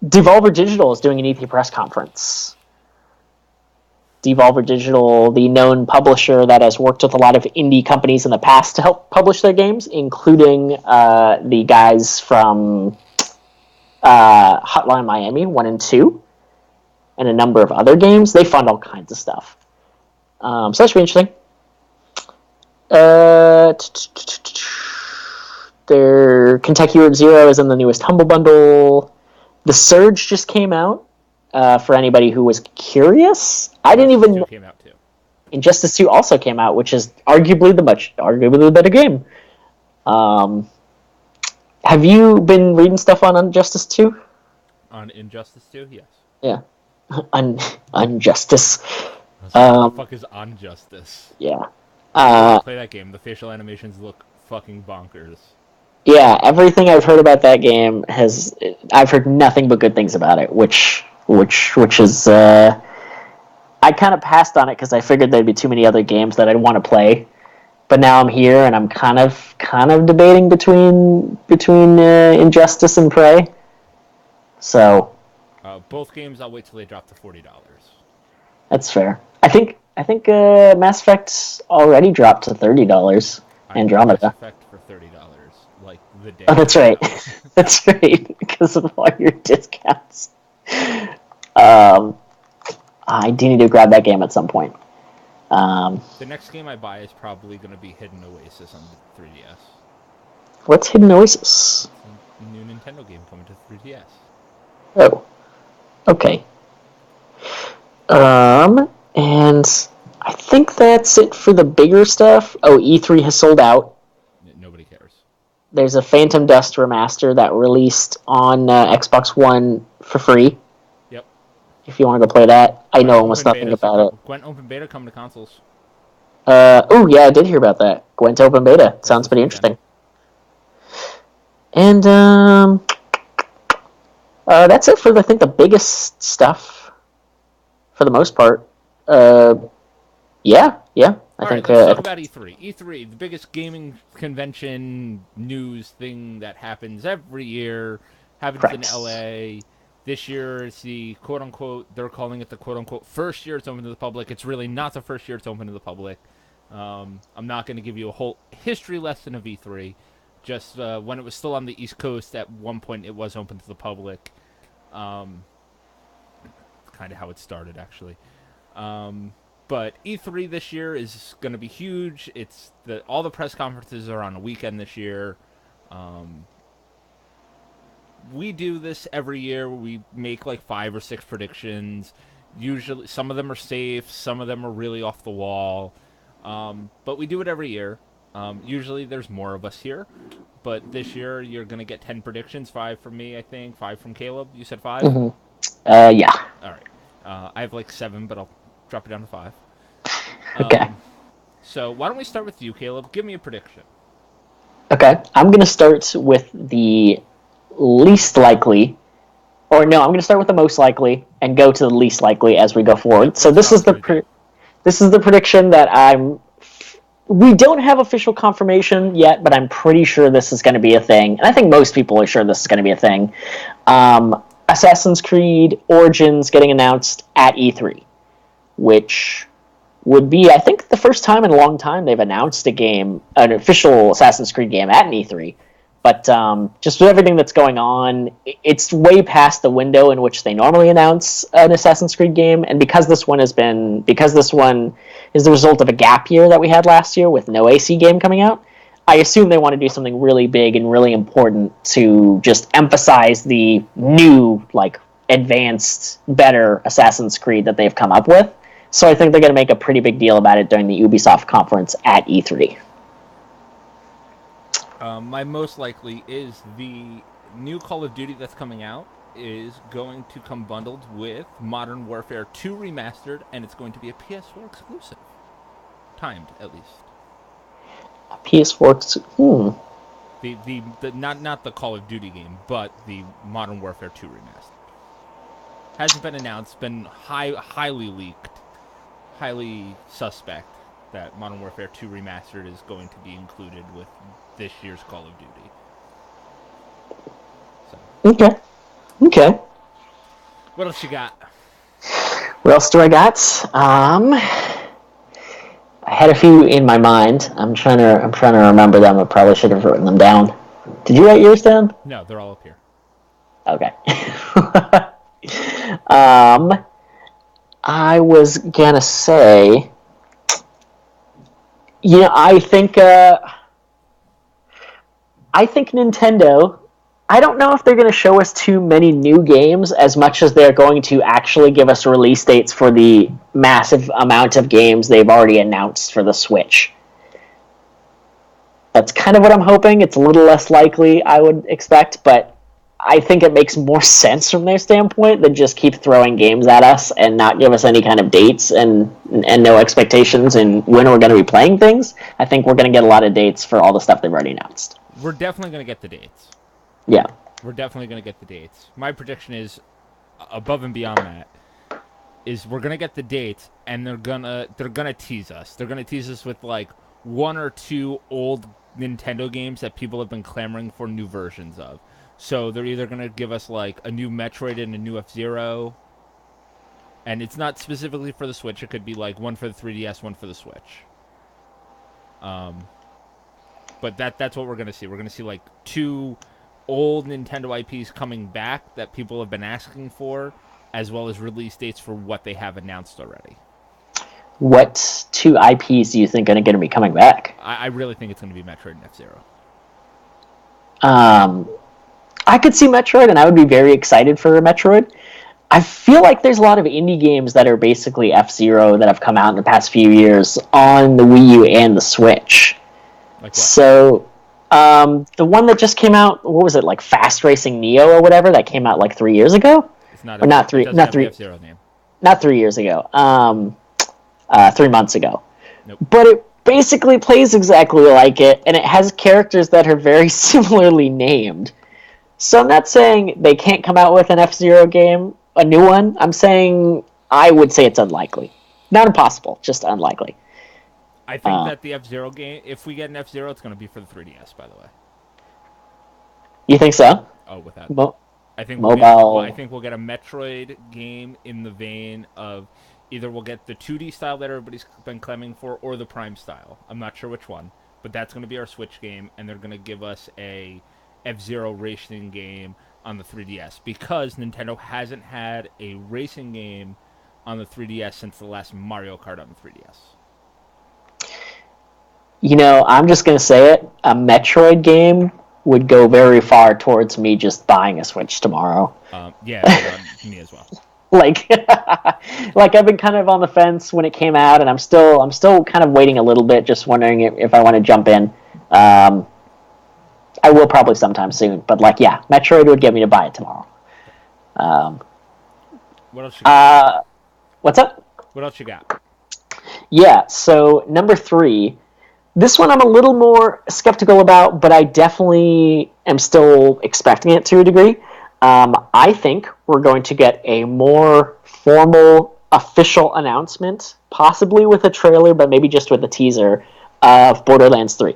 Devolver Digital is doing an E3 press conference. Devolver Digital, the known publisher that has worked with a lot of indie companies in the past to help publish their games, including the guys from Hotline Miami 1 and 2, and a number of other games. They fund all kinds of stuff. So that should be interesting. Their Kentucky Route Zero is in the newest Humble Bundle. The Surge just came out. For anybody who was curious, I didn't even. 2 came out too. Injustice 2 also came out, which is arguably the better game. Have you been reading stuff on Injustice 2? On Injustice 2, yes. Yeah. Unjustice. What the fuck is Unjustice? Yeah. Play that game. The facial animations look fucking bonkers. Yeah, everything I've heard about that game I've heard nothing but good things about it, which is I kind of passed on it because I figured there'd be too many other games that I'd want to play. But now I'm here and I'm kind of debating between Injustice and Prey. So both games I'll wait till they drop to $40. That's fair. I think Mass Effect already dropped to $30. Andromeda. Mass Effect for $30, like the day. Oh, that's right. That's right, because of all your discounts. I do need to grab that game at some point. The next game I buy is probably going to be Hidden Oasis on the 3DS. What's Hidden Oasis? It's a new Nintendo game coming to 3DS. Oh, okay. And I think that's it for the bigger stuff. Oh, E3 has sold out. Nobody cares. There's a Phantom Dust remaster that released on Xbox One for free. Yep. If you want to go play that. I know almost nothing about it. Gwent Open Beta coming to consoles. Oh, yeah, I did hear about that. Gwent Open Beta. Sounds pretty interesting. And that's it for, I think, the biggest stuff for the most part. Yeah. I think. Let's talk about E3. E3, the biggest gaming convention news thing that happens every year, happens in LA. This year it's the quote-unquote, they're calling it the quote-unquote first year it's open to the public. It's really not the first year it's open to the public. I'm not going to give you a whole history lesson of E3. Just when it was still on the East Coast, at one point it was open to the public. Kind of how it started, actually. But E3 this year is going to be huge. All the press conferences are on a weekend this year. We do this every year. We make like 5 or 6 predictions. Usually, some of them are safe. Some of them are really off the wall. But we do it every year. Usually there's more of us here. But this year you're going to get 10 predictions. 5 from me, I think. 5 from Kaleb. You said 5? Mm-hmm. Yeah. All right. I have like 7, but I'll drop it down to 5. Okay. So why don't we start with you, Kaleb? Give me a prediction. Okay. I'm going to start with the least likely. Or no, I'm going to start with the most likely and go to the least likely as we go forward. So this is the prediction that we don't have official confirmation yet, but I'm pretty sure this is going to be a thing. And I think most people are sure this is going to be a thing. Assassin's Creed Origins getting announced at E3, which would be, I think, the first time in a long time they've announced an official Assassin's Creed game at an E3. But just with everything that's going on, it's way past the window in which they normally announce an Assassin's Creed game. And because this one is the result of a gap year that we had last year with no AC game coming out, I assume they want to do something really big and really important to just emphasize the new, like, advanced, better Assassin's Creed that they've come up with. So I think they're going to make a pretty big deal about it during the Ubisoft conference at E3. My most likely is the new Call of Duty that's coming out is going to come bundled with Modern Warfare 2 Remastered, and it's going to be a PS4 exclusive. Timed, at least. A PS4 exclusive? The not the Call of Duty game, but the Modern Warfare 2 Remastered. Hasn't been announced, been highly leaked, highly suspect that Modern Warfare 2 Remastered is going to be included with this year's Call of Duty. So. Okay. What else you got? What else do I got? I had a few in my mind. I'm trying to remember them. I probably should have written them down. Did you write yours down? No, they're all up here. Okay. um, I was gonna say, I think Nintendo. I don't know if they're going to show us too many new games as much as they're going to actually give us release dates for the massive amount of games they've already announced for the Switch. That's kind of what I'm hoping. It's a little less likely, I would expect, but I think it makes more sense from their standpoint than just keep throwing games at us and not give us any kind of dates and no expectations and when we're going to be playing things. I think we're going to get a lot of dates for all the stuff they've already announced. We're definitely going to get the dates. Yeah. We're definitely going to get the dates. My prediction is, above and beyond that, is we're going to get the dates, and they're gonna tease us. They're going to tease us with, like, one or two old Nintendo games that people have been clamoring for new versions of. So they're either going to give us, like, a new Metroid and a new F-Zero. And it's not specifically for the Switch. It could be, like, one for the 3DS, one for the Switch. But that's what we're going to see. We're going to see, like, two old Nintendo IPs coming back that people have been asking for, as well as release dates for what they have announced already. What two IPs do you think are going to be coming back? I really think it's going to be Metroid and F-Zero. I could see Metroid, and I would be very excited for a Metroid. I feel like there's a lot of indie games that are basically F-Zero that have come out in the past few years on the Wii U and the Switch. Like what? So, the one that just came out, what was it, like Fast Racing Neo or whatever, that came out like 3 years ago? It's not. Or not three. It doesn't not have three. the F-Zero name. Not 3 years ago. 3 months ago. Nope. But it basically plays exactly like it, and it has characters that are very similarly named. So I'm not saying they can't come out with an F-Zero game, a new one. I'm saying I would say it's unlikely. Not impossible, just unlikely. I think that the F-Zero game, if we get an F-Zero, it's going to be for the 3DS, by the way. You think so? Oh, without. I think we'll get a Metroid game in the vein of either we'll get the 2D style that everybody's been clamoring for, or the Prime style. I'm not sure which one, but that's going to be our Switch game, and they're going to give us a F-Zero racing game on the 3DS, because Nintendo hasn't had a racing game on the 3DS since the last Mario Kart on the 3DS. You know, I'm just going to say it. A Metroid game would go very far towards me just buying a Switch tomorrow. Yeah, me as well. Like I've been kind of on the fence when it came out, and I'm still kind of waiting a little bit, just wondering if I want to jump in. I will probably sometime soon, but Metroid would get me to buy it tomorrow. What else you got? What's up? What else you got? Yeah, so number 3. This one I'm a little more skeptical about, but I definitely am still expecting it to a degree. I think we're going to get a more formal, official announcement, possibly with a trailer, but maybe just with a teaser, of Borderlands 3.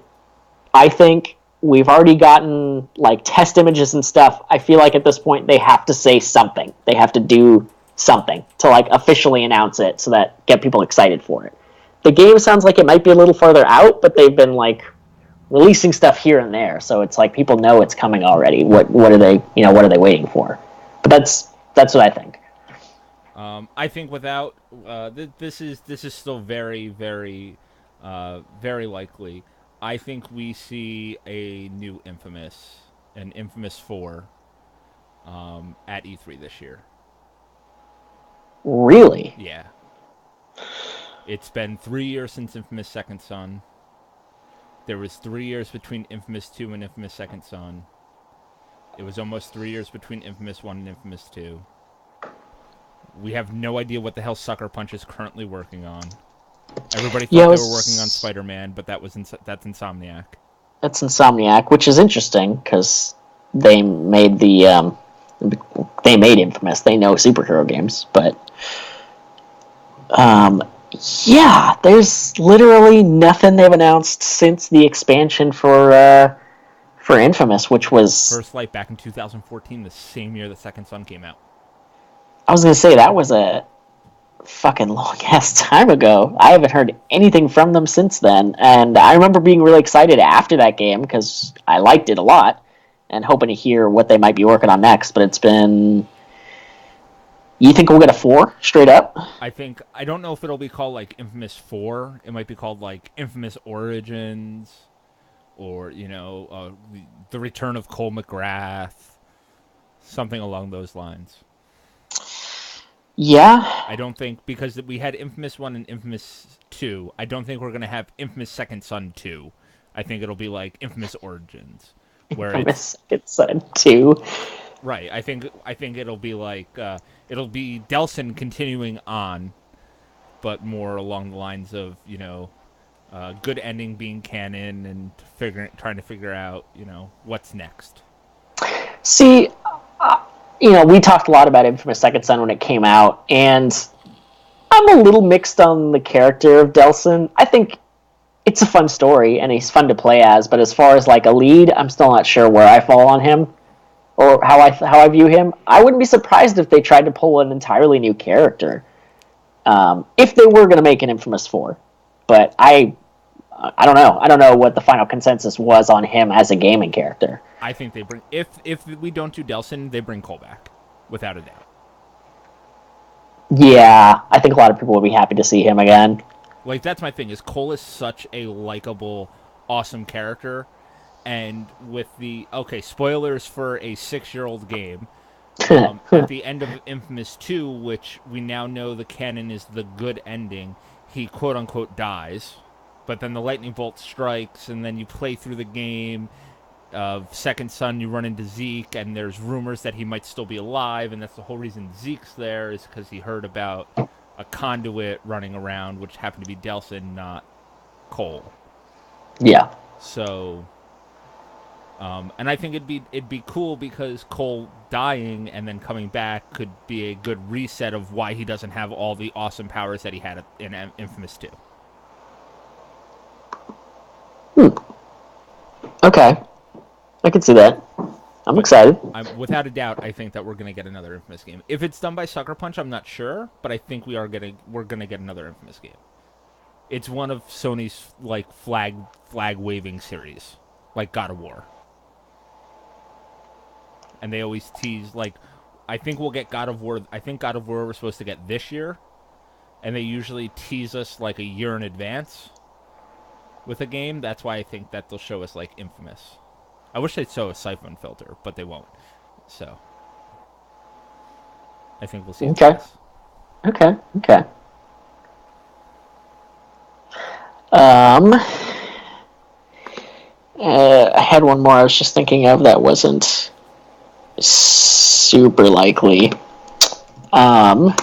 I think we've already gotten test images and stuff. I feel like at this point they have to say something. They have to do something to officially announce it so that get people excited for it. The game sounds like it might be a little farther out, but they've been releasing stuff here and there, so it's people know it's coming already. What are they waiting for? But that's what I think. I think without this is still very, very, very likely. I think we see a new Infamous, an Infamous 4, at E3 this year. Really? Yeah. It's been 3 years since Infamous Second Son. There was 3 years between Infamous 2 and Infamous Second Son. It was almost 3 years between Infamous 1 and Infamous 2. We have no idea what the hell Sucker Punch is currently working on. Everybody thought they were working on Spider-Man, but that's Insomniac. That's Insomniac, which is interesting because they made they made Infamous. They know superhero games, but yeah, there's literally nothing they've announced since the expansion for Infamous, which was First Light back in 2014, the same year the Second Son came out. I was gonna say that was a fucking long ass time ago. I haven't heard anything from them since then, and I remember being really excited after that game because I liked it a lot, and hoping to hear what they might be working on next. But it's been. You think we'll get a 4 straight up? I don't know if it'll be called like Infamous 4. It might be called like Infamous Origins, or the Return of Cole McGrath, something along those lines. Yeah. I don't think, because we had Infamous 1 and Infamous 2, I don't think we're going to have Infamous Second Son 2. I think it'll be like Infamous Origins, where Infamous Second Son 2. Right. I think it'll be like it'll be Delson continuing on, but more along the lines of good ending being canon and trying to figure out what's next. See, we talked a lot about Infamous Second Son when it came out, and I'm a little mixed on the character of Delson. I think it's a fun story, and he's fun to play as, but as far as like a lead, I'm still not sure where I fall on him, or how I view him. I wouldn't be surprised if they tried to pull an entirely new character, if they were going to make an Infamous 4. But I don't know. I don't know what the final consensus was on him as a gaming character. I think they bring, if we don't do Delson, they bring Cole back, without a doubt. Yeah, I think a lot of people would be happy to see him again. Like, that's my thing, is Cole is such a likable, awesome character, and with spoilers for a 6-year-old game, at the end of Infamous 2, which we now know the canon is the good ending, he quote-unquote dies, but then the lightning bolt strikes, and then you play through the game of Second Son, you run into Zeke, and there's rumors that he might still be alive, and that's the whole reason Zeke's there, is because he heard about a conduit running around, which happened to be Delson, not Cole. Yeah. So, and I think it'd be cool, because Cole dying and then coming back could be a good reset of why he doesn't have all the awesome powers that he had in Infamous 2. Okay. I can see that. I'm excited. Without a doubt, I think that we're going to get another Infamous game. If it's done by Sucker Punch, I'm not sure, but I think we're going to get another Infamous game. It's one of Sony's like flag waving series, like God of War. And they always tease, like, I think we'll get God of War. I think God of War we're supposed to get this year, and they usually tease us like a year in advance with a game. That's why I think that they'll show us like Infamous. I wish they'd show a Siphon Filter, but they won't. So I think we'll see. Okay. I had one more I was just thinking of that wasn't super likely. Oh,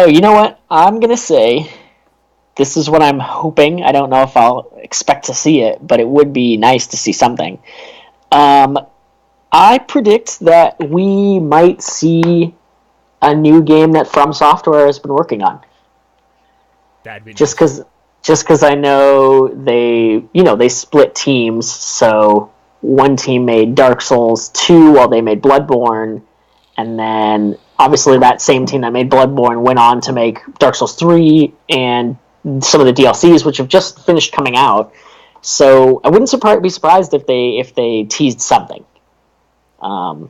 you know what? I'm going to say this is what I'm hoping. I don't know if I'll expect to see it, but it would be nice to see something. I predict that we might see a new game that From Software has been working on. That'd be just because I know they split teams, so one team made Dark Souls 2 while they made Bloodborne, and then obviously that same team that made Bloodborne went on to make Dark Souls 3 and some of the DLCs, which have just finished coming out. So I wouldn't be surprised if they teased something. And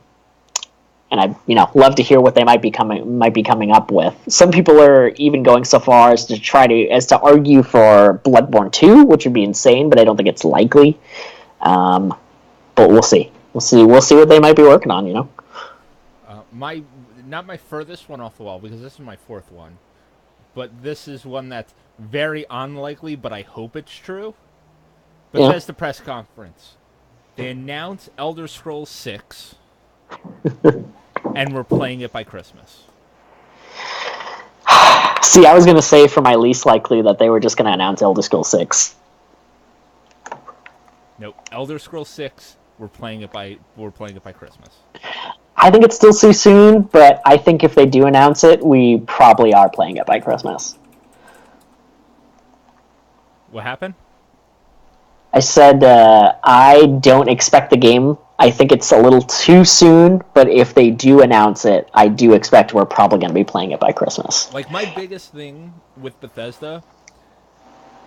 I love to hear what they might be coming up with. Some people are even going so far as to argue for Bloodborne 2, which would be insane, but I don't think it's likely. But we'll see. We'll see what they might be working on. Not my furthest one off the wall, because this is my fourth one, but this is one that's very unlikely, but I hope it's true. Bethesda press conference. They announce Elder Scrolls 6, and we're playing it by Christmas. See, I was going to say for my least likely that they were just going to announce Elder Scrolls 6. Nope, Elder Scrolls 6. We're playing it by Christmas. I think it's still too soon, but I think if they do announce it, we probably are playing it by Christmas. What happened? I said I don't expect the game. I think it's a little too soon, but if they do announce it, I do expect we're probably going to be playing it by Christmas. Like, my biggest thing with Bethesda,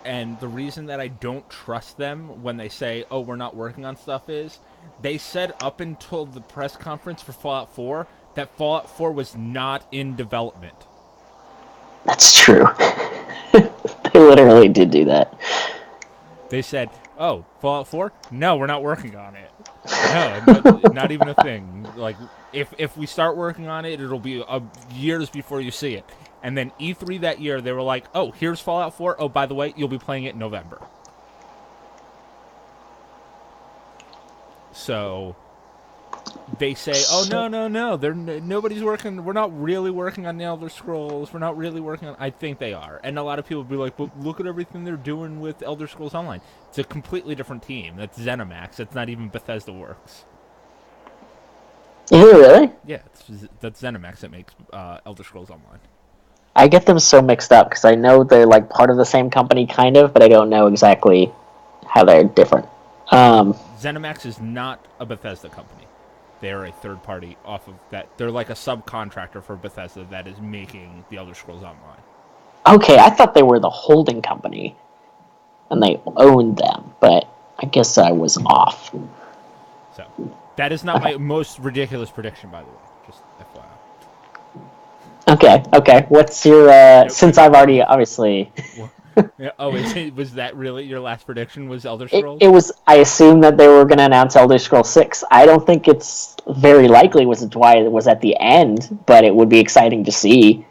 and the reason that I don't trust them when they say, "Oh, we're not working on stuff," is they said up until the press conference for Fallout 4 that Fallout 4 was not in development. That's true. They literally did do that. They said, "Oh, Fallout 4? No, we're not working on it. No, not even a thing. Like, if we start working on it, it'll be years before you see it." And then E3 that year, they were like, "Oh, here's Fallout 4. Oh, by the way, you'll be playing it in November." So they say, "Oh, no, nobody's working. We're not really working on the Elder Scrolls. We're not really working on." I think they are, and a lot of people will be like, "But look at everything they're doing with Elder Scrolls Online. It's a completely different team. That's ZeniMax. It's not even Bethesda Works." Is it really? Yeah, that's ZeniMax that makes Elder Scrolls Online. I get them so mixed up because I know they're like part of the same company, kind of, but I don't know exactly how they're different. ZeniMax is not a Bethesda company. They are a third party off of that. They're like a subcontractor for Bethesda that is making the Elder Scrolls Online. Okay, I thought they were the holding company and they owned them, but I guess I was off. So that is not my most ridiculous prediction, by the way. Just FYI. Okay. What's your since I've already obviously was that really your last prediction? Was Elder Scrolls? it was. I assumed that they were going to announce Elder Scrolls 6. I don't think it's very likely was why it was at the end, but it would be exciting to see.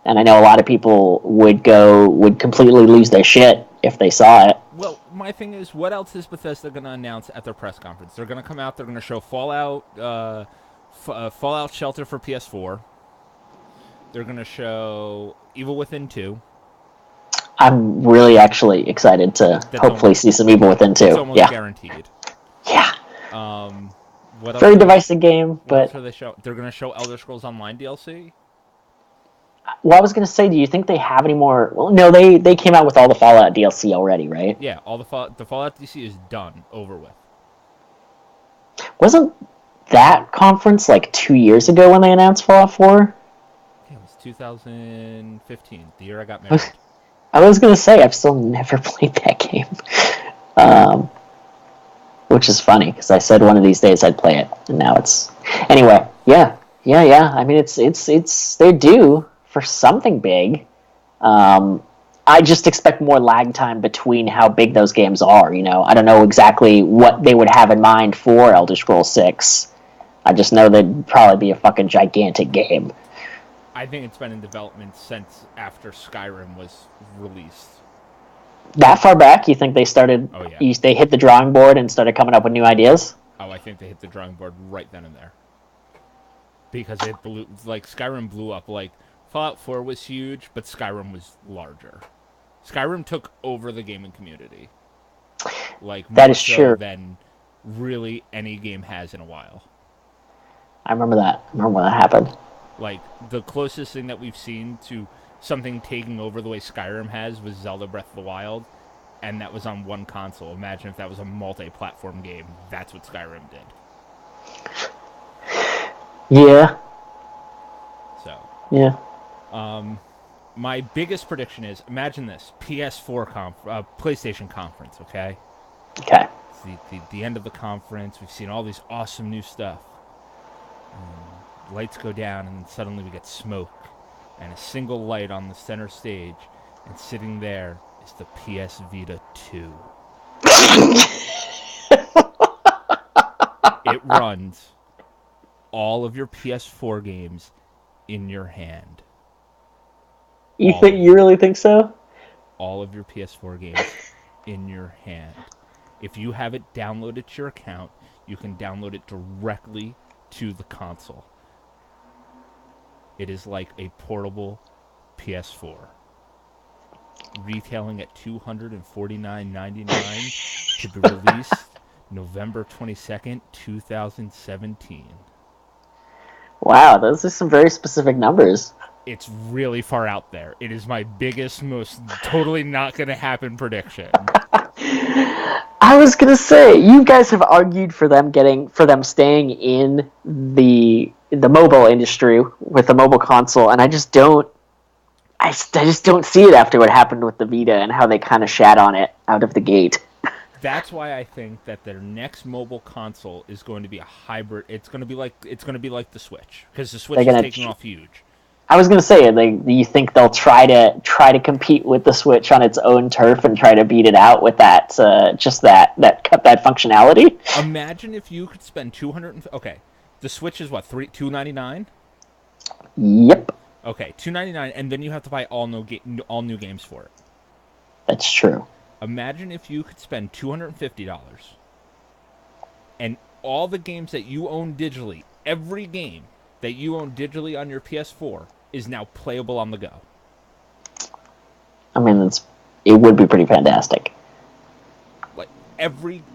And I know a lot of people would completely lose their shit if they saw it. Well, my thing is, what else is Bethesda going to announce at their press conference? They're going to come out. They're going to show Fallout, Fallout Shelter for PS4. They're going to show Evil Within 2. I'm really actually excited to hopefully see some Evil Within 2. It's almost guaranteed. Yeah. What else? Very divisive game, but they're going to show Elder Scrolls Online DLC. Well, I was going to say, do you think they have any more? Well, no, they came out with all the Fallout DLC already, right? Yeah, all the Fallout DLC is done, over with. Wasn't that conference like 2 years ago when they announced Fallout 4? Yeah, it was 2015, the year I got married. I was going to say, I've still never played that game. Which is funny, because I said one of these days I'd play it, and now it's... Anyway, yeah. I mean, it's they're due for something big. I just expect more lag time between how big those games are, you know? I don't know exactly what they would have in mind for Elder Scrolls 6. I just know there'd probably be a fucking gigantic game. I think it's been in development since after Skyrim was released. That far back, you think they started... Oh, yeah. They hit the drawing board and started coming up with new ideas? Oh, I think they hit the drawing board right then and there. Because it blew... Like, Skyrim blew up. Like, Fallout 4 was huge, but Skyrim was larger. Skyrim took over the gaming community. Like, that is true. Than really any game has in a while. I remember that. I remember when that happened. Like, the closest thing that we've seen to something taking over the way Skyrim has was Zelda Breath of the Wild, and that was on one console. Imagine if that was a multi-platform game. That's what Skyrim did. Yeah. So. Yeah. My biggest prediction is, imagine this, PS4 PlayStation conference, okay? Okay. It's the end of the conference. We've seen all these awesome new stuff. Lights go down, and suddenly we get smoke. And a single light on the center stage. And sitting there is the PS Vita 2. It runs all of your PS4 games in your hand. You really think so? All of your PS4 games in your hand. If you have it downloaded to your account, you can download it directly to the console. It is like a portable PS4. Retailing at $249.99 to be released November 22nd, 2017. Wow, those are some very specific numbers. It's really far out there. It is my biggest, most totally not going to happen prediction. I was going to say, you guys have argued for them staying in the mobile industry with the mobile console, and I just don't I just don't see it after what happened with the Vita and how they kind of shat on it out of the gate. That's why I think that their next mobile console is going to be a hybrid. It's going to be like the Switch, because the They're Switch is gonna. taking off huge. I was gonna say, you think they'll try to compete with the Switch on its own turf and try to beat it out with that just that functionality? Imagine if you could spend 200. Okay, the Switch is what, 299. Yep, Okay, 299, and then you have to buy all new games for it. that's true. Imagine if you could spend $250 and all the games that you own digitally, every game that you own digitally on your PS4 is now playable on the go. I mean, it would be pretty fantastic.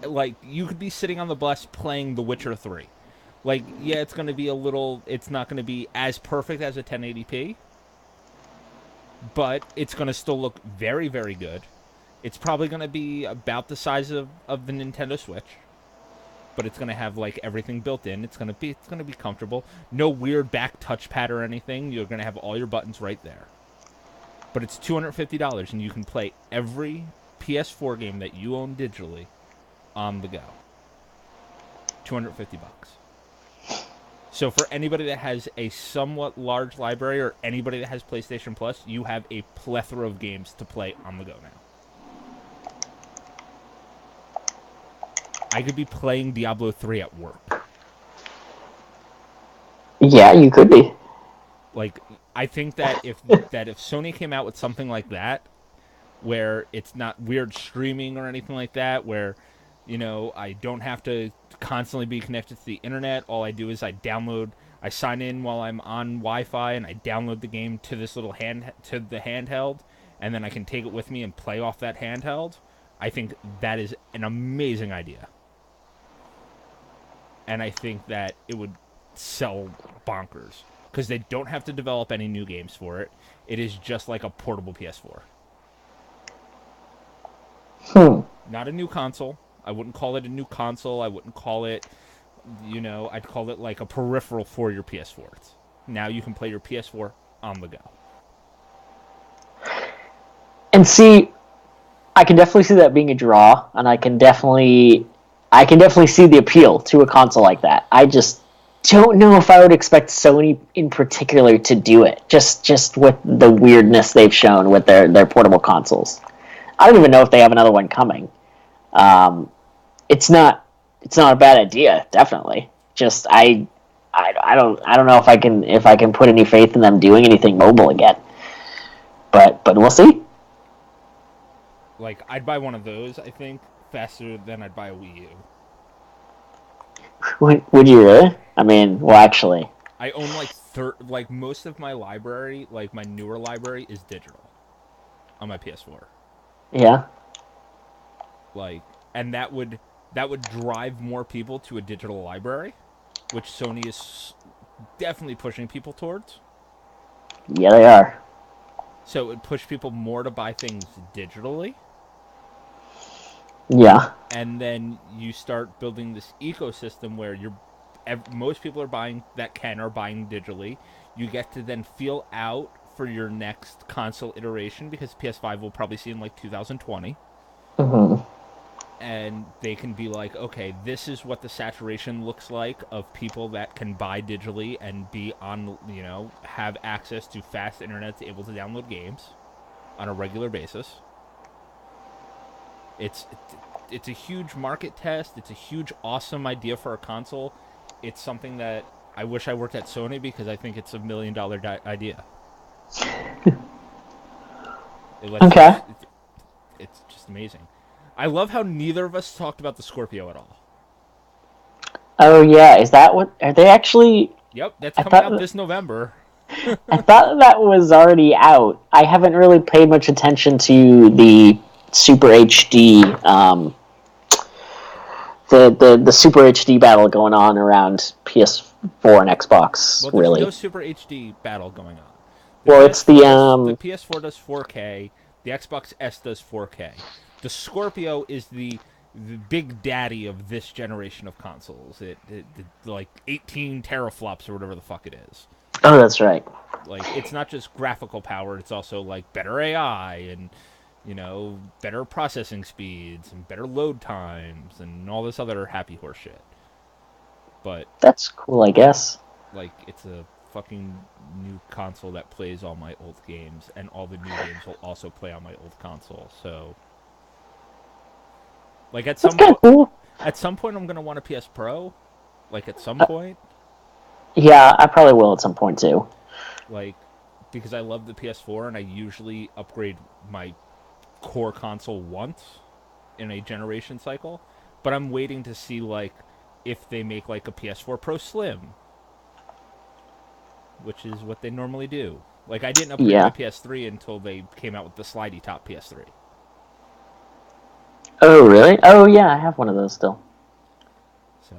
Like you could be sitting on the bus playing The Witcher 3. Like, yeah, it's not going to be as perfect as a 1080p, but it's going to still look very, very good. It's probably going to be about the size of the Nintendo Switch, but it's going to have like everything built in. It's going to be comfortable. No weird back touchpad or anything. You're going to have all your buttons right there. But it's $250 and you can play every PS4 game that you own digitally on the go. $250. So for anybody that has a somewhat large library or anybody that has PlayStation Plus, you have a plethora of games to play on the go now. I could be playing Diablo 3 at work. Yeah, you could be. Like, I think that if Sony came out with something like that, where it's not weird streaming or anything like that, where, I don't have to constantly be connected to the internet. All I do is I sign in while I'm on Wi-Fi, and I download the game to this little to the handheld, and then I can take it with me and play off that handheld. I think that is an amazing idea. And I think that it would sell bonkers, because they don't have to develop any new games for it. It is just like a portable PS4. Not a new console. I wouldn't call it a new console. I wouldn't call it, I'd call it like a peripheral for your PS4. Now you can play your PS4 on the go. And see, I can definitely see that being a draw, and I can definitely see the appeal to a console like that. I just don't know if I would expect Sony in particular to do it. Just with the weirdness they've shown with their portable consoles. I don't even know if they have another one coming. It's not a bad idea, definitely. Just I don't know if I can put any faith in them doing anything mobile again. But we'll see. Like, I'd buy one of those, I think, faster than I'd buy a Wii U. Would you really? I mean, well, actually, I own like most of my library, like my newer library, is digital on my PS4. yeah. Like, and that would drive more people to a digital library, which Sony is definitely pushing people towards. Yeah, they are. So it would push people more to buy things digitally. Yeah. And then you start building this ecosystem where most people are buying digitally. You get to then feel out for your next console iteration, because PS5 will probably see in like 2020. Mm-hmm. And they can be like, okay, this is what the saturation looks like of people that can buy digitally and be on, have access to fast internet, to able to download games on a regular basis. It's a huge market test. It's a huge, awesome idea for a console. It's something that I wish I worked at Sony, because I think it's $1 million idea. Okay. It's just amazing. I love how neither of us talked about the Scorpio at all. Oh yeah, is that what? Are they actually? Yep, that's I coming out thought this November. I thought that was already out. I haven't really paid much attention to the Super HD, the Super HD battle going on around PS4 and Xbox. Well, there's Really, no Super HD battle going on. well, it's the The PS4 does 4K. The Xbox S does 4K. The Scorpio is the big daddy of this generation of consoles. It like 18 teraflops or whatever the fuck it is. Oh, that's right. Like, it's not just graphical power, it's also like better AI and, better processing speeds and better load times and all this other happy horse shit. But That's cool, I guess. like, it's a fucking new console that plays all my old games, and all the new games will also play on my old console. So, like, That's kind of cool. at some point, I'm gonna want a PS Pro. Like, at some point, Yeah, I probably will at some point too. like, because I love the PS4, and I usually upgrade my core console once in a generation cycle. But I'm waiting to see, like, if they make like a PS4 Pro Slim, which is what they normally do. Like, I didn't upgrade my Yeah. PS3 until they came out with the slidey top PS3. Oh, really? Oh, yeah, I have one of those still. So,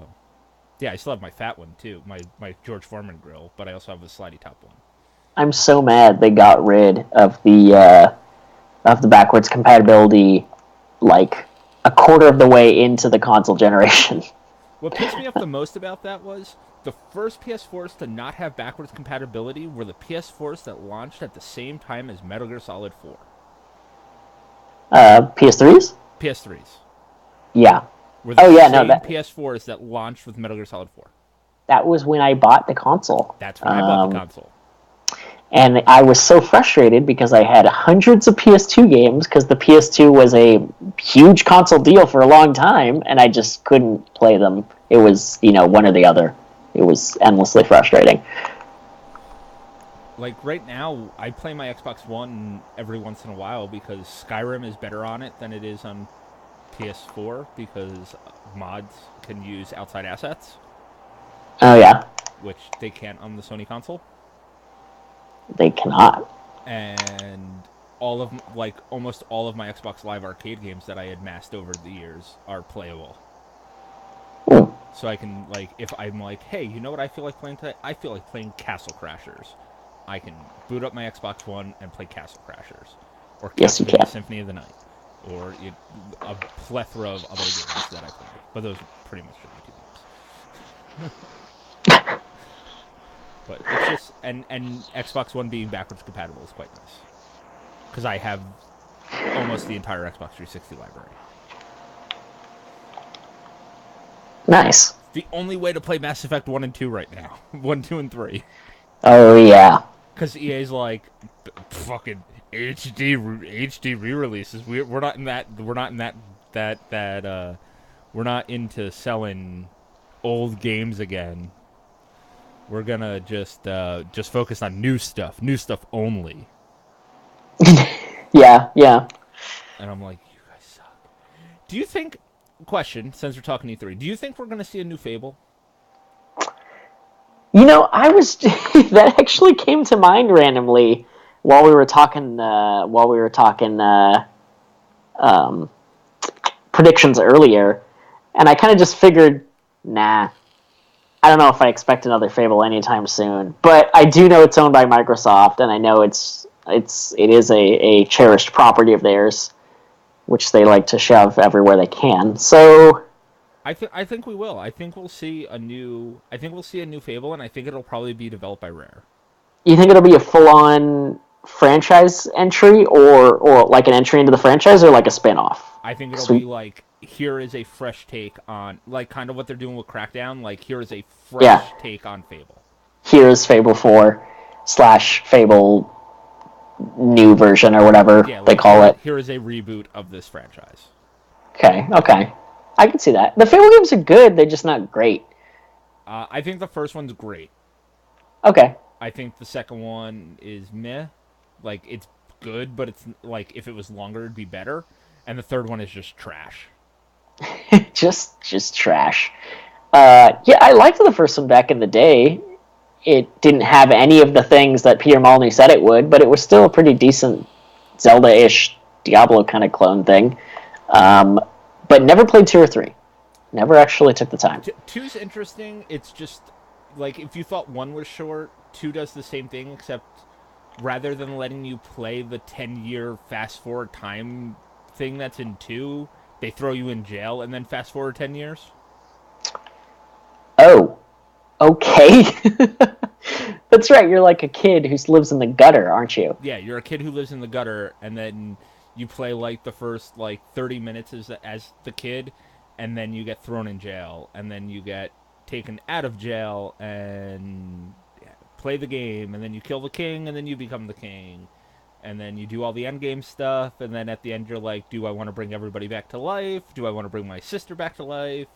yeah, I still have my fat one too, my George Foreman grill, but I also have the slidey top one. I'm so mad they got rid of the backwards compatibility like a quarter of the way into the console generation. What pissed me off the most about that was the first PS4s to not have backwards compatibility were the PS4s that launched at the same time as Metal Gear Solid 4. PS3s? PS3s Yeah. were the Oh yeah, no, same PS4s that launched with Metal Gear Solid 4. that was when I bought the console. That's when I bought the console. And I was so frustrated because I had hundreds of PS2 games because the PS2 was a huge console deal for a long time, and I just couldn't play them. It was, one or the other. It was endlessly frustrating. Like, right now, I play my Xbox One every once in a while because Skyrim is better on it than it is on PS4 because mods can use outside assets, Oh yeah, which they can't on the Sony console. they cannot. And almost all of my Xbox Live Arcade games that I had massed over the years are playable. Hmm. So I can, like, if I'm like, hey, you know what I feel like playing today? I feel like playing Castle Crashers. I can boot up my Xbox One and play Castle Crashers, or Yes, you Castlevania can. Symphony of the Night, or a plethora of other games that I play. But those are pretty much the two games. But it's just and Xbox One being backwards compatible is quite nice because I have almost the entire Xbox 360 library. Nice. The only way to play Mass Effect 1 and 2 right now. 1, 2, and 3. Oh yeah. Because EA's like, fucking HD re-releases. We're not in that. We're not in that. We're not into selling old games again. We're gonna just focus on new stuff only. Yeah, yeah. And I'm like, you guys suck. Do you think? Question: since we're talking E3, do you think we're gonna see a new Fable? I was that actually came to mind randomly while we were talking. Um, predictions earlier, and I kind of just figured, nah. I don't know if I expect another Fable anytime soon, but I do know it's owned by Microsoft, and I know it is a cherished property of theirs, which they like to shove everywhere they can. So I think we will. I think we'll see a new. I think we'll see a new Fable, and I think it'll probably be developed by Rare. you think it'll be a full-on franchise entry, or like an entry into the franchise, or like a spin-off? I think it'll be like, here is a fresh take on, like, kind of what they're doing with Crackdown. Like, here is a Yeah, fresh take on Fable. here is Fable 4 / Fable new version or whatever Yeah, they like, call it. here is a reboot of this franchise. Okay. I can see that. The Fable games are good, they're just not great. I think the first one's great. Okay. I think the second one is meh. Like, it's good, but it's like, if it was longer, it'd be better. And the third one is just trash. just trash. Yeah, I liked the first one back in the day. It didn't have any of the things that Peter Molyneux said it would, but it was still a pretty decent Zelda-ish Diablo kind of clone thing. But never played 2 or 3. Never actually took the time. Two's interesting. It's just, like, if you thought 1 was short, 2 does the same thing, except rather than letting you play the 10-year fast-forward time thing that's in 2, they throw you in jail and then fast-forward 10 years. Oh, okay. That's right. You're like a kid who lives in the gutter, aren't you? Yeah, you're a kid who lives in the gutter, and then you play like the first like 30 minutes as the kid, and then you get thrown in jail, and then you get taken out of jail and play the game, and then you kill the king, and then you become the king, and then you do all the end game stuff, and then at the end you're like, do I want to bring everybody back to life? Do I want to bring my sister back to life?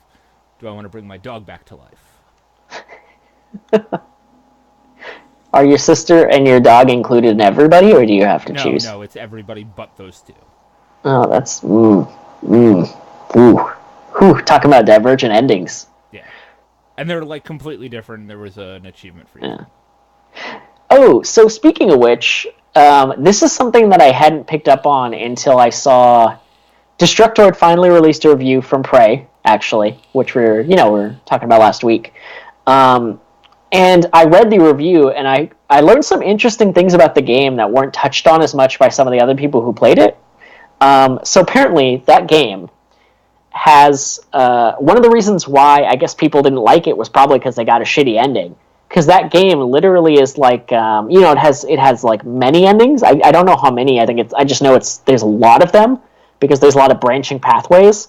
Do I want to bring my dog back to life? Are your sister and your dog included in everybody, or do you have to No, choose? no, it's everybody but those two. Oh, that's talking about divergent endings. Yeah. And they're like completely different. There was an achievement for you. Yeah. Oh, so speaking of which, this is something that I hadn't picked up on until I saw Destructoid finally released a review from Prey, actually, which we were talking about last week. And I read the review, and I learned some interesting things about the game that weren't touched on as much by some of the other people who played it. So apparently, that game has one of the reasons why I guess people didn't like it was probably because they got a shitty ending. Because that game literally is like it has like many endings. I don't know how many. I just know there's a lot of them because there's a lot of branching pathways.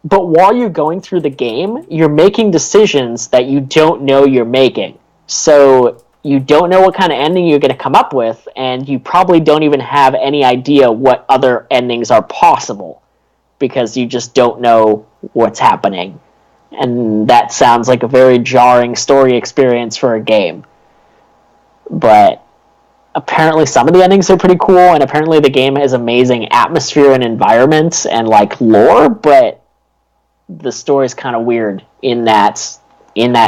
But while you're going through the game, you're making decisions that you don't know you're making. So you don't know what kind of ending you're going to come up with, and you probably don't even have any idea what other endings are possible because you just don't know what's happening. And that sounds like a very jarring story experience for a game. But apparently some of the endings are pretty cool, and apparently the game has amazing atmosphere and environments and like lore, but the story's kind of weird in that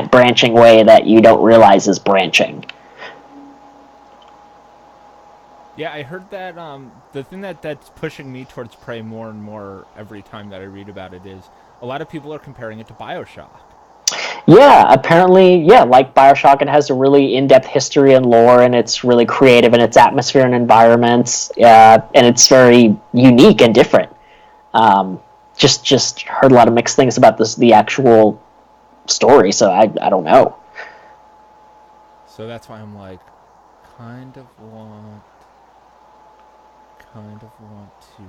branching way that you don't realize is branching. Yeah, I heard that the thing that's pushing me towards Prey more and more every time that I read about it is a lot of people are comparing it to BioShock. Yeah, apparently, like BioShock, it has a really in-depth history and lore, and it's really creative in its atmosphere and environments, and it's very unique and different. Just heard a lot of mixed things about the actual story, so I don't know. So that's why I'm like, kind of want to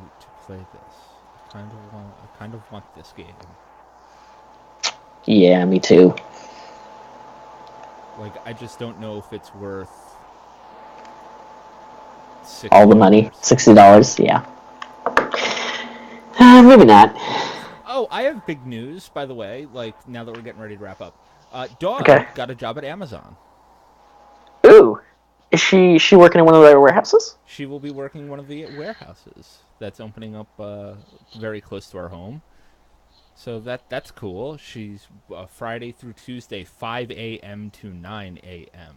play this. I kind of want this game. Yeah, me too. Like, I just don't know if it's worth $60. All the money, $60. Yeah. Maybe not. Oh, I have big news, by the way. Like, now that we're getting ready to wrap up, Dawn got a job at Amazon. Ooh, is she working in one of their warehouses? She will be working in one of the warehouses that's opening up very close to our home. So that's cool. She's Friday through Tuesday, 5 a.m. to 9 a.m.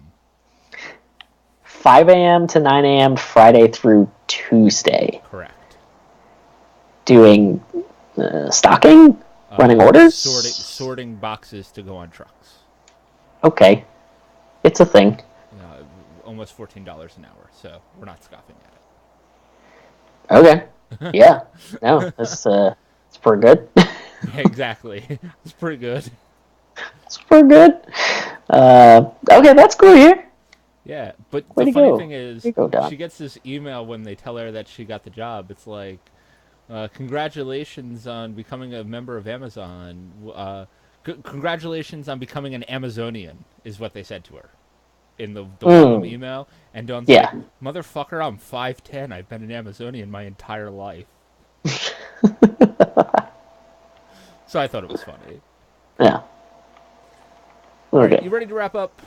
5 a.m. to 9 a.m. Friday through Tuesday. Correct. Doing stocking? Running orders? Sorting boxes to go on trucks. Okay. It's a thing. Almost $14 an hour, so we're not scoffing at it. Okay. Yeah. No, it's pretty good. Yeah, exactly. It's pretty good. It's pretty good. Okay, that's cool here. Yeah, but the funny thing is, she gets this email when they tell her that she got the job. It's like, congratulations on becoming a member of Amazon. Congratulations on becoming an Amazonian, is what they said to her in the welcome email. And Dawn's like, motherfucker, I'm 5'10". I've been an Amazonian my entire life. So I thought it was funny. Yeah. Okay. You ready to wrap up?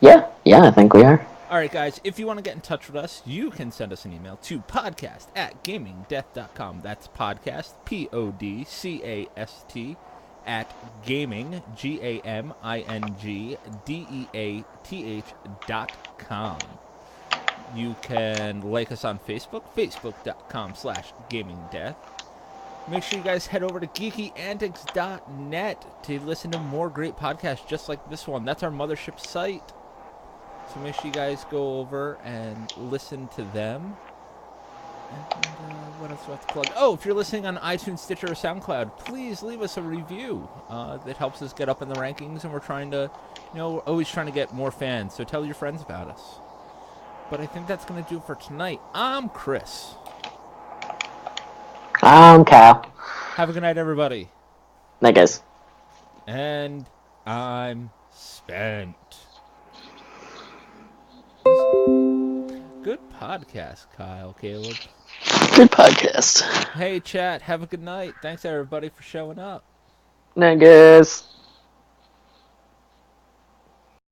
Yeah, I think we are. All right, guys, if you want to get in touch with us, you can send us an email to podcast@gamingdeath.com. That's podcast, podcast, at gaming, gamingdeath.com. You can like us on Facebook, facebook.com/gamingdeath. Make sure you guys head over to geekyantics.net to listen to more great podcasts just like this one. That's our mothership site. So make sure you guys go over and listen to them. What else do I have to plug? Oh, if you're listening on iTunes, Stitcher, or SoundCloud, please leave us a review. That helps us get up in the rankings, and we're trying to, we're always trying to get more fans. So tell your friends about us. But I think that's going to do it for tonight. I'm Chris. I'm Kyle. Have a good night, everybody. Night, guys. And I'm spent. Good podcast, Kyle, Kaleb. Good podcast. Hey, chat. Have a good night. Thanks, everybody, for showing up. Night, guys.